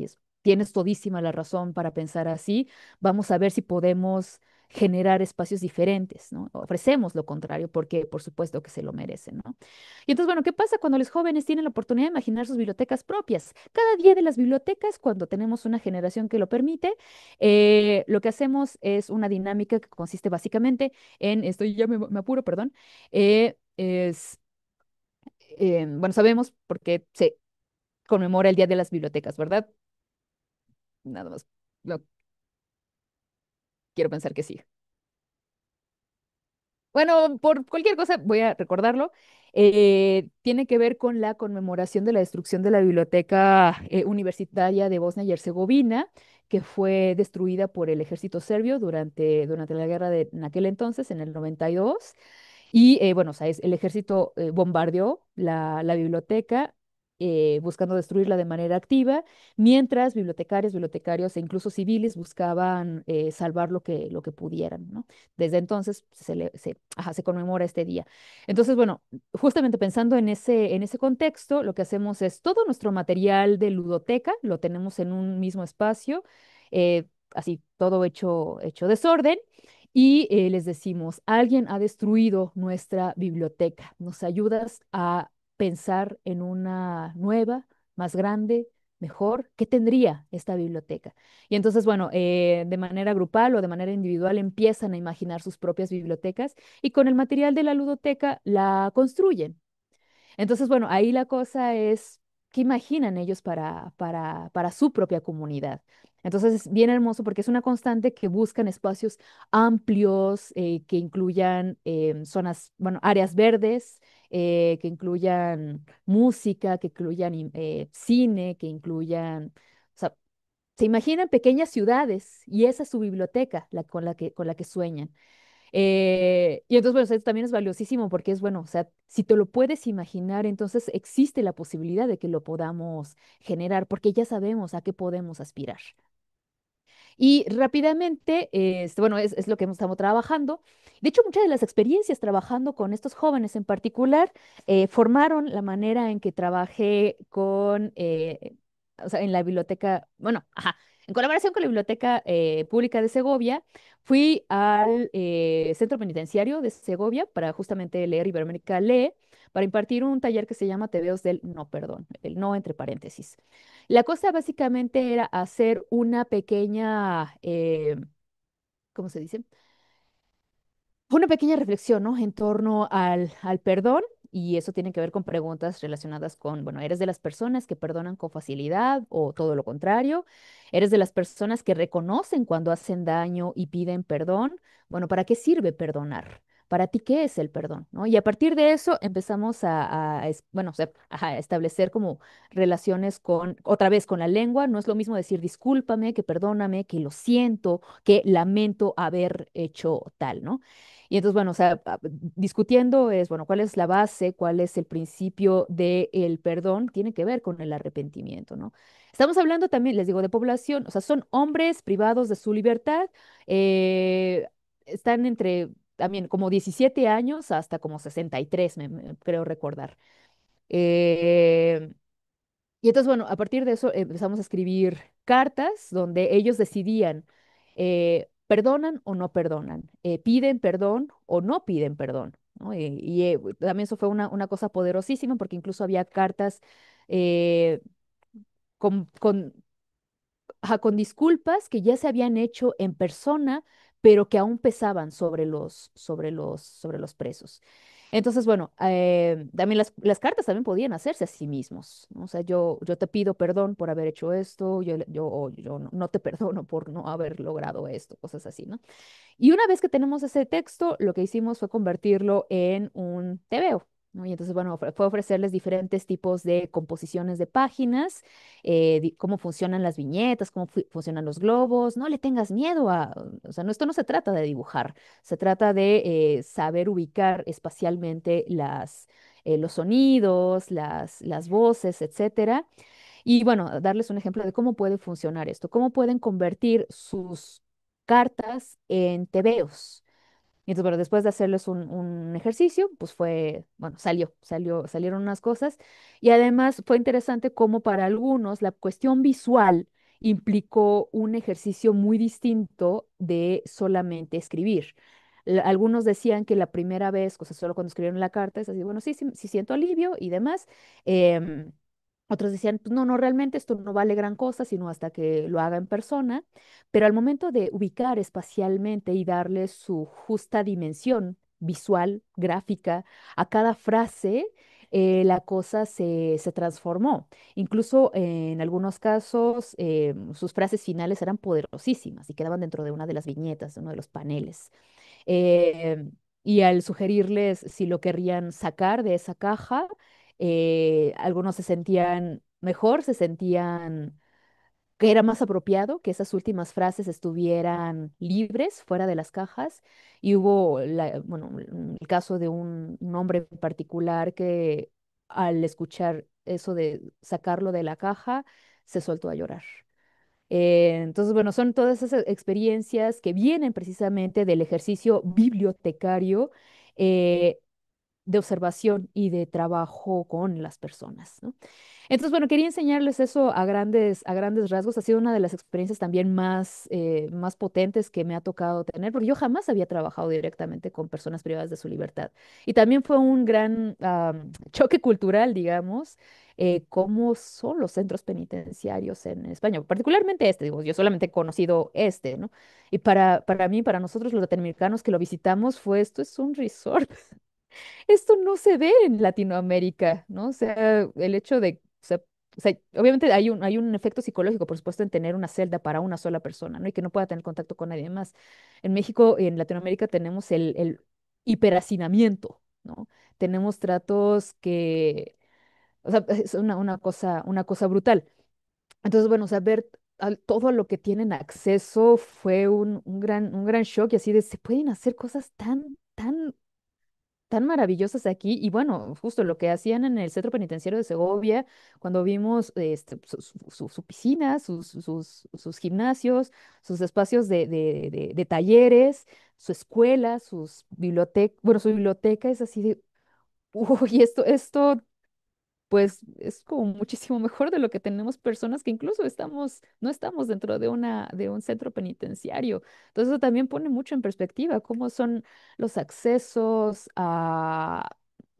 tienes todísima la razón para pensar así. Vamos a ver si podemos generar espacios diferentes, ¿no? Ofrecemos lo contrario porque, por supuesto, que se lo merecen, ¿no? Y entonces, bueno, ¿qué pasa cuando los jóvenes tienen la oportunidad de imaginar sus bibliotecas propias? Cada día de las bibliotecas, cuando tenemos una generación que lo permite, lo que hacemos es una dinámica que consiste básicamente en, estoy ya me apuro, perdón, es, bueno, sabemos por qué se conmemora el Día de las Bibliotecas, ¿verdad? Nada más, no, quiero pensar que sí. Bueno, por cualquier cosa voy a recordarlo. Tiene que ver con la conmemoración de la destrucción de la Biblioteca Universitaria de Bosnia y Herzegovina, que fue destruida por el ejército serbio durante la guerra en aquel entonces, en el 92. Bueno, o sea, el ejército bombardeó la biblioteca buscando destruirla de manera activa, mientras bibliotecarios e incluso civiles buscaban salvar lo que pudieran, ¿no? Desde entonces se conmemora este día. Entonces, bueno, justamente pensando en ese contexto, lo que hacemos es todo nuestro material de ludoteca lo tenemos en un mismo espacio, así todo hecho desorden. Y les decimos, alguien ha destruido nuestra biblioteca. ¿Nos ayudas a pensar en una nueva, más grande, mejor? ¿Qué tendría esta biblioteca? Y entonces, bueno, de manera grupal o de manera individual empiezan a imaginar sus propias bibliotecas y con el material de la ludoteca la construyen. Entonces, bueno, ahí la cosa es, ¿qué imaginan ellos para su propia comunidad? Entonces es bien hermoso porque es una constante que buscan espacios amplios, que incluyan zonas, bueno, áreas verdes, que incluyan música, que incluyan cine, que incluyan, o sea, se imaginan pequeñas ciudades y esa es su biblioteca, con la que sueñan. Y entonces, bueno, o sea, esto también es valiosísimo porque es bueno, o sea, si te lo puedes imaginar, entonces existe la posibilidad de que lo podamos generar, porque ya sabemos a qué podemos aspirar. Y rápidamente, bueno, es lo que hemos estado trabajando. De hecho, muchas de las experiencias trabajando con estos jóvenes en particular formaron la manera en que trabajé o sea, en la biblioteca, bueno, ajá, en colaboración con la Biblioteca Pública de Segovia, fui al Centro Penitenciario de Segovia para justamente leer Iberoamérica Lee, para impartir un taller que se llama Tebeos del no, perdón, el no entre paréntesis. La cosa básicamente era hacer una pequeña, ¿cómo se dice? Una pequeña reflexión, ¿no? En torno al perdón, y eso tiene que ver con preguntas relacionadas con, bueno, ¿eres de las personas que perdonan con facilidad o todo lo contrario? ¿Eres de las personas que reconocen cuando hacen daño y piden perdón? Bueno, ¿para qué sirve perdonar? para ti, ¿qué es el perdón? ¿No? Y a partir de eso empezamos bueno, o sea, a establecer como relaciones con, otra vez, con la lengua. No es lo mismo decir discúlpame, que perdóname, que lo siento, que lamento haber hecho tal, ¿no? Y entonces, bueno, o sea, discutiendo es, bueno, ¿cuál es la base? ¿Cuál es el principio del perdón? Tiene que ver con el arrepentimiento, ¿no? Estamos hablando también, les digo, de población, o sea, son hombres privados de su libertad, están entre también como 17 años hasta como 63, creo recordar. Eh, y entonces, bueno, a partir de eso empezamos a escribir cartas donde ellos decidían, perdonan o no perdonan, piden perdón o no piden perdón, ¿no? También eso fue una cosa poderosísima porque incluso había cartas eh, con con disculpas que ya se habían hecho en persona, pero que aún pesaban sobre los presos. Entonces, bueno, también las cartas también podían hacerse a sí mismos, ¿no? O sea, yo te pido perdón por haber hecho esto, o yo no te perdono por no haber logrado esto, cosas así, ¿no? Y una vez que tenemos ese texto, lo que hicimos fue convertirlo en un tebeo, ¿no? Y entonces, bueno, fue ofrecerles diferentes tipos de composiciones de páginas, cómo funcionan las viñetas, cómo funcionan los globos. No le tengas miedo o sea, esto no se trata de dibujar, se trata de saber ubicar espacialmente los sonidos, las voces, etcétera. Y bueno, darles un ejemplo de cómo puede funcionar esto, cómo pueden convertir sus cartas en tebeos. Y entonces, bueno, después de hacerles un ejercicio, pues bueno, salieron unas cosas. Y además fue interesante cómo para algunos la cuestión visual implicó un ejercicio muy distinto de solamente escribir. Algunos decían que la primera vez, o sea, solo cuando escribieron la carta, es así, bueno, sí, sí, sí siento alivio y demás. em, Otros decían, pues no, no, realmente esto no vale gran cosa, sino hasta que lo haga en persona. Pero al momento de ubicar espacialmente y darle su justa dimensión visual, gráfica, a cada frase, la cosa se transformó. Incluso en algunos casos, sus frases finales eran poderosísimas y quedaban dentro de una de las viñetas, de uno de los paneles. Eh, y al sugerirles si lo querrían sacar de esa caja, algunos se sentían mejor, se sentían que era más apropiado que esas últimas frases estuvieran libres fuera de las cajas. Y hubo, bueno, el caso de un hombre en particular que al escuchar eso de sacarlo de la caja, se soltó a llorar. Entonces, bueno, son todas esas experiencias que vienen precisamente del ejercicio bibliotecario, eh, de observación y de trabajo con las personas, ¿no? Entonces, bueno, quería enseñarles eso a grandes rasgos. Ha sido una de las experiencias también más potentes que me ha tocado tener, porque yo jamás había trabajado directamente con personas privadas de su libertad. Y también fue un gran choque cultural, digamos, cómo son los centros penitenciarios en España, particularmente este, digo, yo solamente he conocido este, ¿no? Y para mí, para nosotros los latinoamericanos que lo visitamos, esto es un resort. Esto no se ve en Latinoamérica, ¿no? O sea, el hecho de, o sea, obviamente hay un efecto psicológico, por supuesto, en tener una celda para una sola persona, ¿no? Y que no pueda tener contacto con nadie más. En México y en Latinoamérica tenemos el hiperhacinamiento, ¿no? Tenemos tratos que, o sea, es una cosa brutal. Entonces, bueno, o sea, ver todo lo que tienen acceso fue un gran shock y así de, se pueden hacer cosas tan maravillosas aquí. Y bueno, justo lo que hacían en el centro penitenciario de Segovia, cuando vimos su piscina, sus gimnasios, sus espacios de talleres, su escuela, sus bibliotecas, bueno, su biblioteca es así de, uy, esto pues es como muchísimo mejor de lo que tenemos personas que incluso no estamos dentro de un centro penitenciario. Entonces eso también pone mucho en perspectiva cómo son los accesos a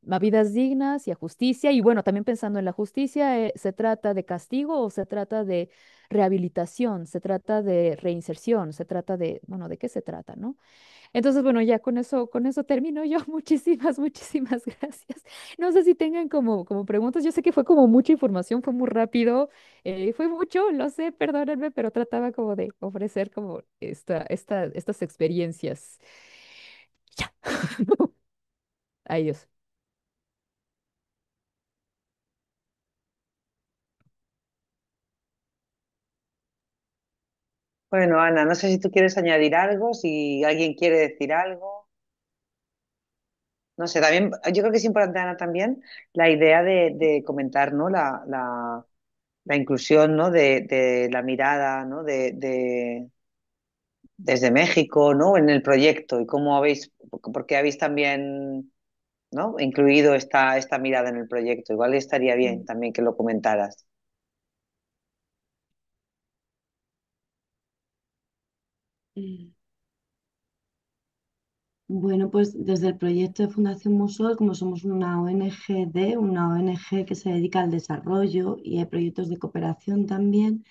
vidas dignas y a justicia. Y bueno, también pensando en la justicia, ¿se trata de castigo o se trata de rehabilitación? ¿Se trata de reinserción? ¿Se trata de, bueno, de qué se trata, no? Entonces, bueno, ya con eso termino yo. Muchísimas gracias. No sé si tengan como preguntas. Yo sé que fue como mucha información, fue muy rápido, fue mucho, lo sé, perdónenme, pero trataba como de ofrecer como estas experiencias. Ya. Ay, Dios. Bueno, Ana, no sé si tú quieres añadir algo, si alguien quiere decir algo. No sé, también, yo creo que es importante, Ana, también la idea de comentar, ¿no? La inclusión, ¿no? De la mirada, ¿no? Desde México, ¿no? En el proyecto y cómo habéis, porque habéis también, ¿no? Incluido esta mirada en el proyecto. Igual estaría bien también que lo comentaras. Eh, Bueno, pues desde el proyecto de Fundación Musol, como somos una una ONG que se dedica al desarrollo y hay proyectos de cooperación también,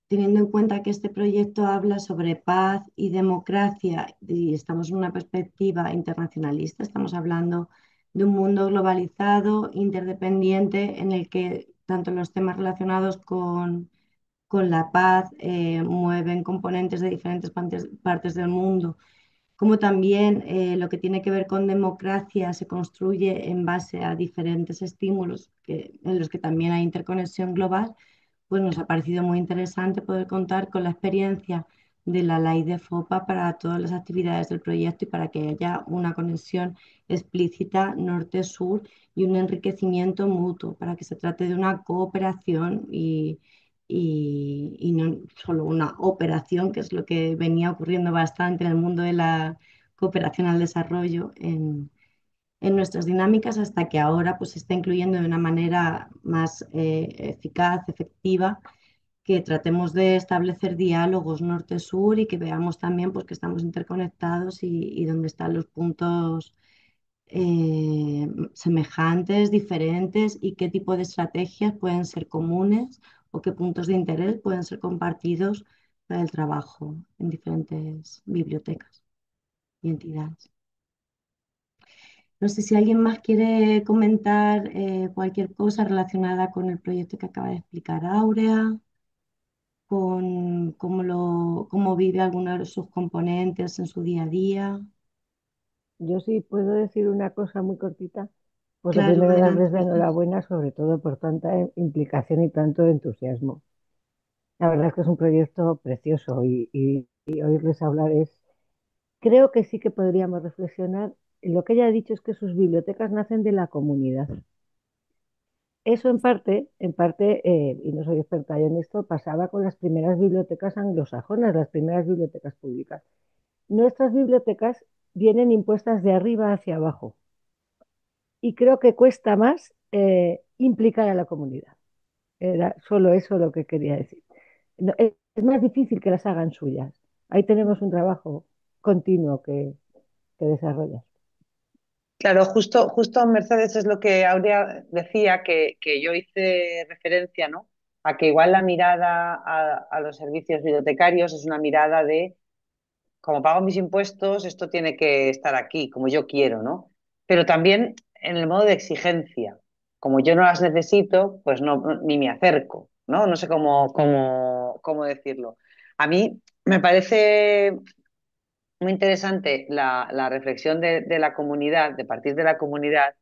teniendo en cuenta que este proyecto habla sobre paz y democracia y estamos en una perspectiva internacionalista, estamos hablando de un mundo globalizado, interdependiente, en el que tanto los temas relacionados con la paz mueven componentes de diferentes partes del mundo, como también lo que tiene que ver con democracia se construye en base a diferentes estímulos en los que también hay interconexión global, pues nos ha parecido muy interesante poder contar con la experiencia de la ley de FOPA para todas las actividades del proyecto y para que haya una conexión explícita norte-sur y un enriquecimiento mutuo, para que se trate de una cooperación y no solo una operación, que es lo que venía ocurriendo bastante en el mundo de la cooperación al desarrollo en nuestras dinámicas, hasta que ahora pues, se está incluyendo de una manera más eficaz, efectiva, que tratemos de establecer diálogos norte-sur y que veamos también pues, que estamos interconectados y dónde están los puntos semejantes, diferentes y qué tipo de estrategias pueden ser comunes o qué puntos de interés pueden ser compartidos para el trabajo en diferentes bibliotecas y entidades. No sé si alguien más quiere comentar cualquier cosa relacionada con el proyecto que acaba de explicar Áurea, con cómo vive alguno de sus componentes en su día a día. Yo sí puedo decir una cosa muy cortita. Pues lo Claro, primero, adelante, darles la Mercedes. enhorabuena, sobre todo por tanta implicación y tanto entusiasmo. La verdad es que es un proyecto precioso y oírles hablar es... Creo que sí que podríamos reflexionar. Lo que ella ha dicho es que sus bibliotecas nacen de la comunidad. Eso en parte, y no soy experta yo en esto, pasaba con las primeras bibliotecas anglosajonas, las primeras bibliotecas públicas. Nuestras bibliotecas vienen impuestas de arriba hacia abajo y creo que cuesta más implicar a la comunidad. Era solo eso lo que quería decir. No, es más difícil que las hagan suyas. Ahí tenemos un trabajo continuo que desarrollar. Claro, justo Mercedes es lo que Aurea decía, que yo hice referencia, ¿no? A que igual la mirada a los servicios bibliotecarios es una mirada de, como pago mis impuestos, esto tiene que estar aquí, como yo quiero, ¿no? Pero también en el modo de exigencia, como yo no las necesito, pues ni me acerco, ¿no? No sé cómo decirlo. A mí me parece muy interesante la reflexión de la comunidad, de partir de la comunidad,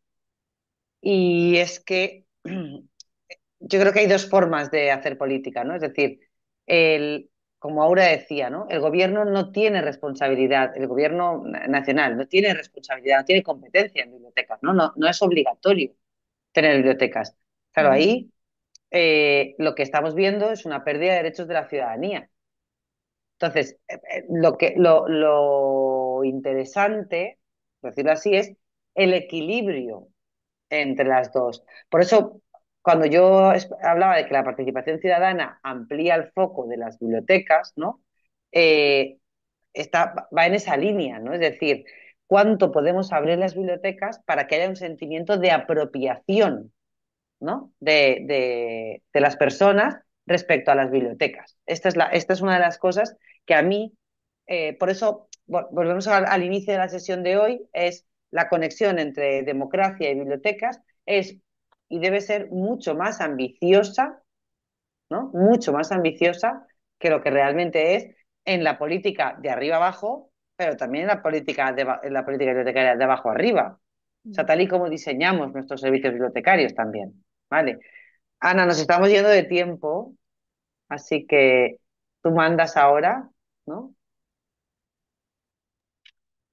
y es que yo creo que hay dos formas de hacer política, ¿no? Es decir, como Aura decía, ¿no? El gobierno no tiene responsabilidad, el gobierno nacional no tiene responsabilidad, no tiene competencia en bibliotecas, ¿no? No es obligatorio tener bibliotecas. Claro, Ujú. ahí lo que estamos viendo es una pérdida de derechos de la ciudadanía. Entonces, lo interesante, por decirlo así, es el equilibrio entre las dos. Por eso, cuando yo hablaba de que la participación ciudadana amplía el foco de las bibliotecas, ¿no? Eh, va en esa línea, ¿no? Es decir, cuánto podemos abrir las bibliotecas para que haya un sentimiento de apropiación, ¿no? De las personas respecto a las bibliotecas. Esta es una de las cosas que a mí, por eso volvemos al inicio de la sesión de hoy, es la conexión entre democracia y bibliotecas es y debe ser mucho más ambiciosa, ¿no? Mucho más ambiciosa que lo que realmente es en la política de arriba abajo pero también en la política bibliotecaria de abajo arriba. O sea, Mm. tal y como diseñamos nuestros servicios bibliotecarios también. ¿Vale? Ana, nos estamos yendo de tiempo, así que tú mandas ahora, ¿no?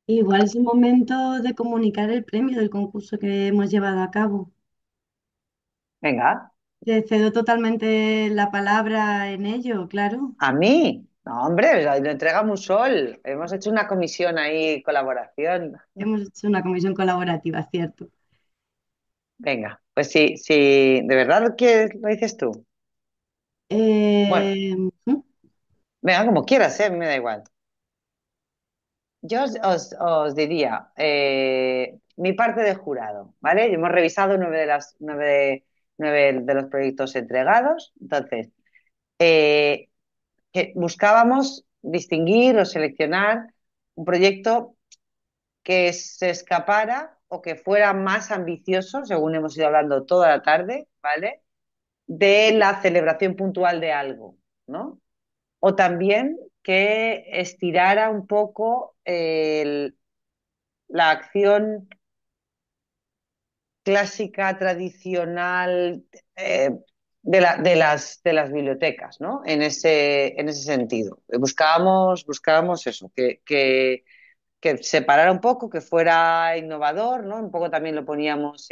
Igual es el momento de comunicar el premio del concurso que hemos llevado a cabo. Venga, Te cedo totalmente la palabra en ello, claro. a mí. No, hombre, lo entrega Musol. Hemos hecho una comisión ahí, colaboración. Hemos hecho una comisión colaborativa, cierto. Venga, pues sí, sí, ¿de verdad que lo dices tú? Bueno, ¿Mm? venga, como quieras, me da igual. Yo os diría, mi parte de jurado, ¿vale? Hemos revisado nueve de los proyectos entregados. Entonces, eh, que buscábamos distinguir o seleccionar un proyecto que se escapara o que fuera más ambicioso, según hemos ido hablando toda la tarde, ¿vale? De la celebración puntual de algo, ¿no? O también que estirara un poco la acción clásica, tradicional, de las bibliotecas, ¿no? En ese sentido. Buscábamos eso, que separara un poco, que fuera innovador, ¿no? Un poco también lo poníamos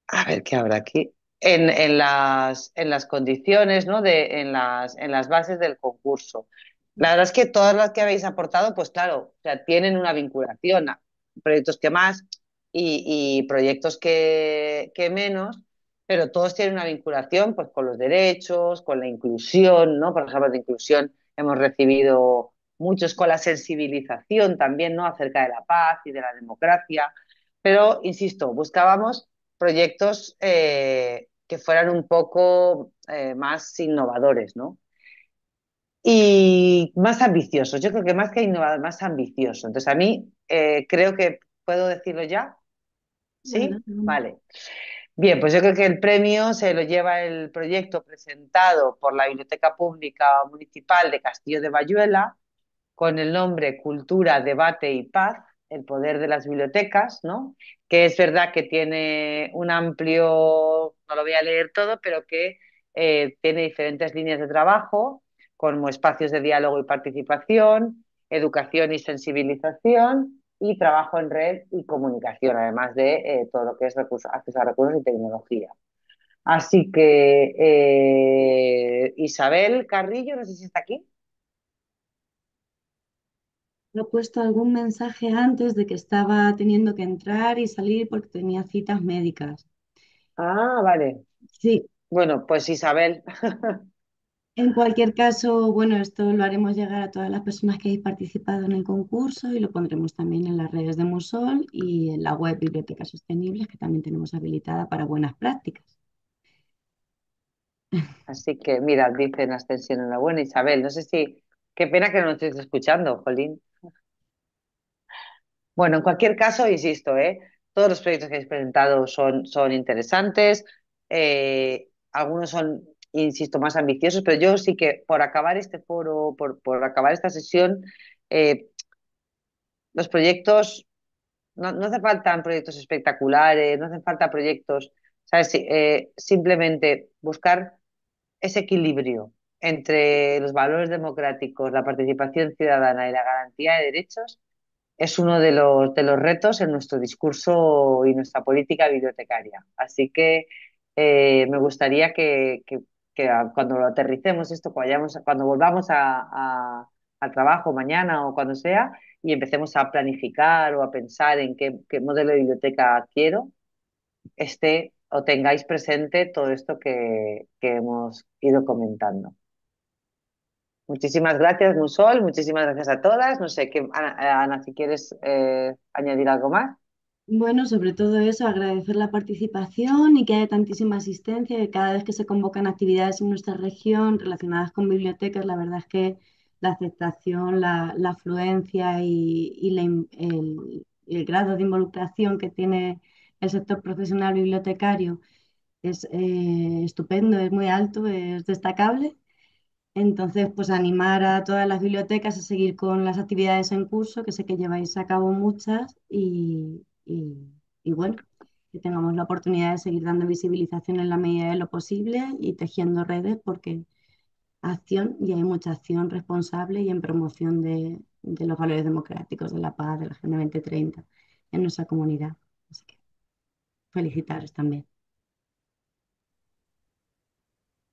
a ver qué habrá aquí. En las condiciones, ¿no? En las bases del concurso. La verdad es que todas las que habéis aportado, pues claro, o sea, tienen una vinculación a proyectos que más y proyectos que menos, pero todos tienen una vinculación pues, con los derechos, con la inclusión, ¿no? Por ejemplo, de inclusión hemos recibido muchos con la sensibilización también, ¿no? Acerca de la paz y de la democracia. Pero, insisto, buscábamos proyectos que fueran un poco más innovadores, ¿no? Y más ambiciosos. Yo creo que más que innovador, más ambicioso. Entonces, a mí creo que puedo decirlo ya. ¿Sí? Adelante. Vale. Bien, pues yo creo que el premio se lo lleva el proyecto presentado por la Biblioteca Pública Municipal de Castillo de Bayuela con el nombre Cultura, Debate y Paz, el poder de las bibliotecas, ¿no? Que es verdad que tiene un amplio, no lo voy a leer todo, pero que tiene diferentes líneas de trabajo, como espacios de diálogo y participación, educación y sensibilización y trabajo en red y comunicación, además de todo lo que es acceso a recursos y tecnología. Así que Isabel Carrillo, no sé si está aquí. He puesto algún mensaje antes de que estaba teniendo que entrar y salir porque tenía citas médicas. Ah, vale. Sí, Bueno, pues Isabel, en cualquier caso, bueno, esto lo haremos llegar a todas las personas que hayáis participado en el concurso y lo pondremos también en las redes de Musol y en la web Bibliotecas Sostenibles, que también tenemos habilitada para buenas prácticas. así que mira, dicen Ascensión, enhorabuena, Isabel. No sé si, qué pena que no nos estés escuchando, Jolín. Bueno, en cualquier caso, insisto, todos los proyectos que habéis presentado son interesantes, algunos son, insisto, más ambiciosos, pero yo sí que por acabar este foro, por acabar esta sesión, eh, los proyectos, no hace falta proyectos espectaculares, no hacen falta proyectos, ¿sabes? Sí, simplemente buscar ese equilibrio entre los valores democráticos, la participación ciudadana y la garantía de derechos es uno de los retos en nuestro discurso y nuestra política bibliotecaria. Así que me gustaría cuando lo aterricemos esto, cuando volvamos al trabajo mañana o cuando sea, y empecemos a planificar o a pensar en qué modelo de biblioteca quiero, o tengáis presente todo esto que hemos ido comentando. Muchísimas gracias, Musol. Muchísimas gracias a todas. No sé, Ana, si quieres añadir algo más. Bueno, sobre todo eso, agradecer la participación y que haya tantísima asistencia, que cada vez que se convocan actividades en nuestra región relacionadas con bibliotecas, la verdad es que la aceptación, la afluencia y el grado de involucración que tiene el sector profesional bibliotecario es estupendo, es muy alto, es destacable. Entonces, pues animar a todas las bibliotecas a seguir con las actividades en curso, que sé que lleváis a cabo muchas, y bueno, que tengamos la oportunidad de seguir dando visibilización en la medida de lo posible y tejiendo redes, porque acción, y hay mucha acción responsable y en promoción de los valores democráticos, de la paz, de la Agenda 2030 en nuestra comunidad. Así que felicitaros también.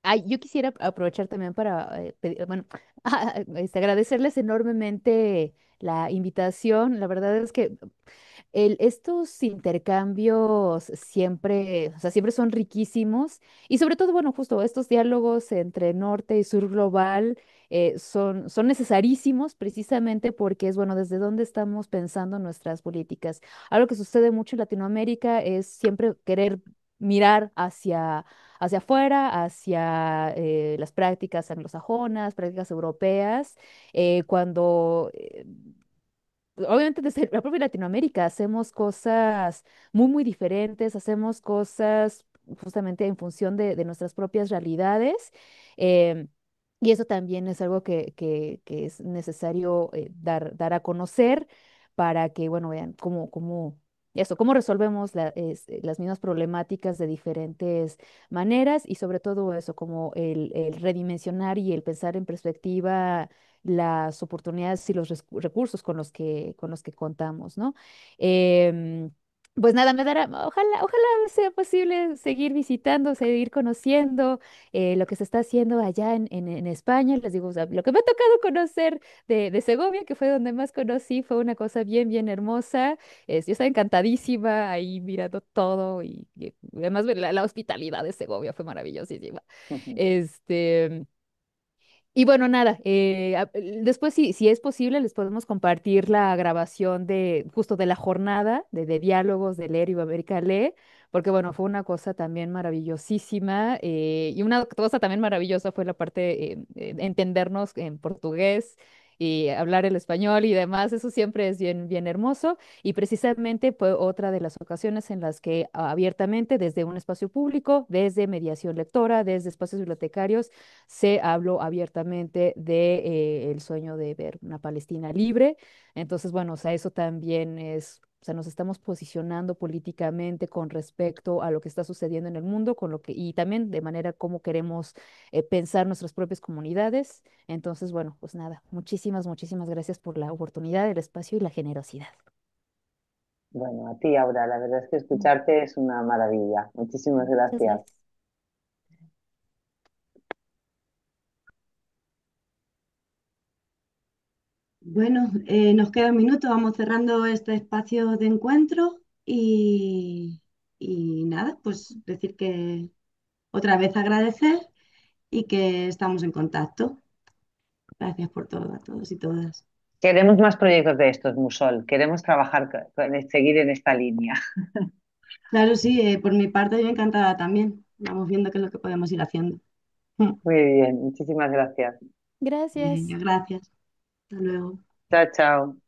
Ay, yo quisiera aprovechar también para bueno, agradecerles enormemente la invitación. La verdad es que estos intercambios siempre, o sea, siempre son riquísimos y sobre todo, bueno, justo estos diálogos entre norte y sur global son necesarísimos precisamente porque es, bueno, desde dónde estamos pensando nuestras políticas. Algo que sucede mucho en Latinoamérica es siempre querer mirar hacia afuera, hacia las prácticas anglosajonas, prácticas europeas, cuando obviamente desde la propia Latinoamérica hacemos cosas muy diferentes, hacemos cosas justamente en función de nuestras propias realidades. em, y eso también es algo que es necesario dar a conocer para que, bueno, vean cómo resolvemos las mismas problemáticas de diferentes maneras y sobre todo eso, como el redimensionar y el pensar en perspectiva las oportunidades y los recursos con los que contamos, ¿no? Em, pues nada, ojalá sea posible seguir visitando, seguir conociendo lo que se está haciendo allá en España. Les digo, o sea, lo que me ha tocado conocer de Segovia, que fue donde más conocí, fue una cosa bien hermosa. Yo estaba encantadísima ahí mirando todo y además la hospitalidad de Segovia fue maravillosísima. Este, y bueno, nada, después si es posible les podemos compartir la grabación de justo de la jornada de diálogos de Leer Iberoamérica Lee, porque bueno, fue una cosa también maravillosísima y una cosa también maravillosa fue la parte entendernos en portugués y hablar el español y demás, eso siempre es bien hermoso y precisamente fue otra de las ocasiones en las que abiertamente desde un espacio público, desde mediación lectora, desde espacios bibliotecarios, se habló abiertamente de el sueño de ver una Palestina libre. Entonces, bueno, o sea, eso también es, o sea, nos estamos posicionando políticamente con respecto a lo que está sucediendo en el mundo, y también de manera como queremos pensar nuestras propias comunidades. Entonces, bueno, pues nada, muchísimas gracias por la oportunidad, el espacio y la generosidad. Bueno, a ti, Aura, la verdad es que escucharte es una maravilla. Muchísimas Muchas gracias. gracias. Bueno, nos queda un minuto, vamos cerrando este espacio de encuentro y nada, pues decir que otra vez agradecer y que estamos en contacto. Gracias por todo a todos y todas. Queremos más proyectos de estos, Musol. Queremos trabajar, seguir en esta línea. Claro, sí, por mi parte yo encantada también. Vamos viendo qué es lo que podemos ir haciendo. Muy bien, muchísimas gracias. Gracias. Venga, gracias. Hasta luego. Chao, chao.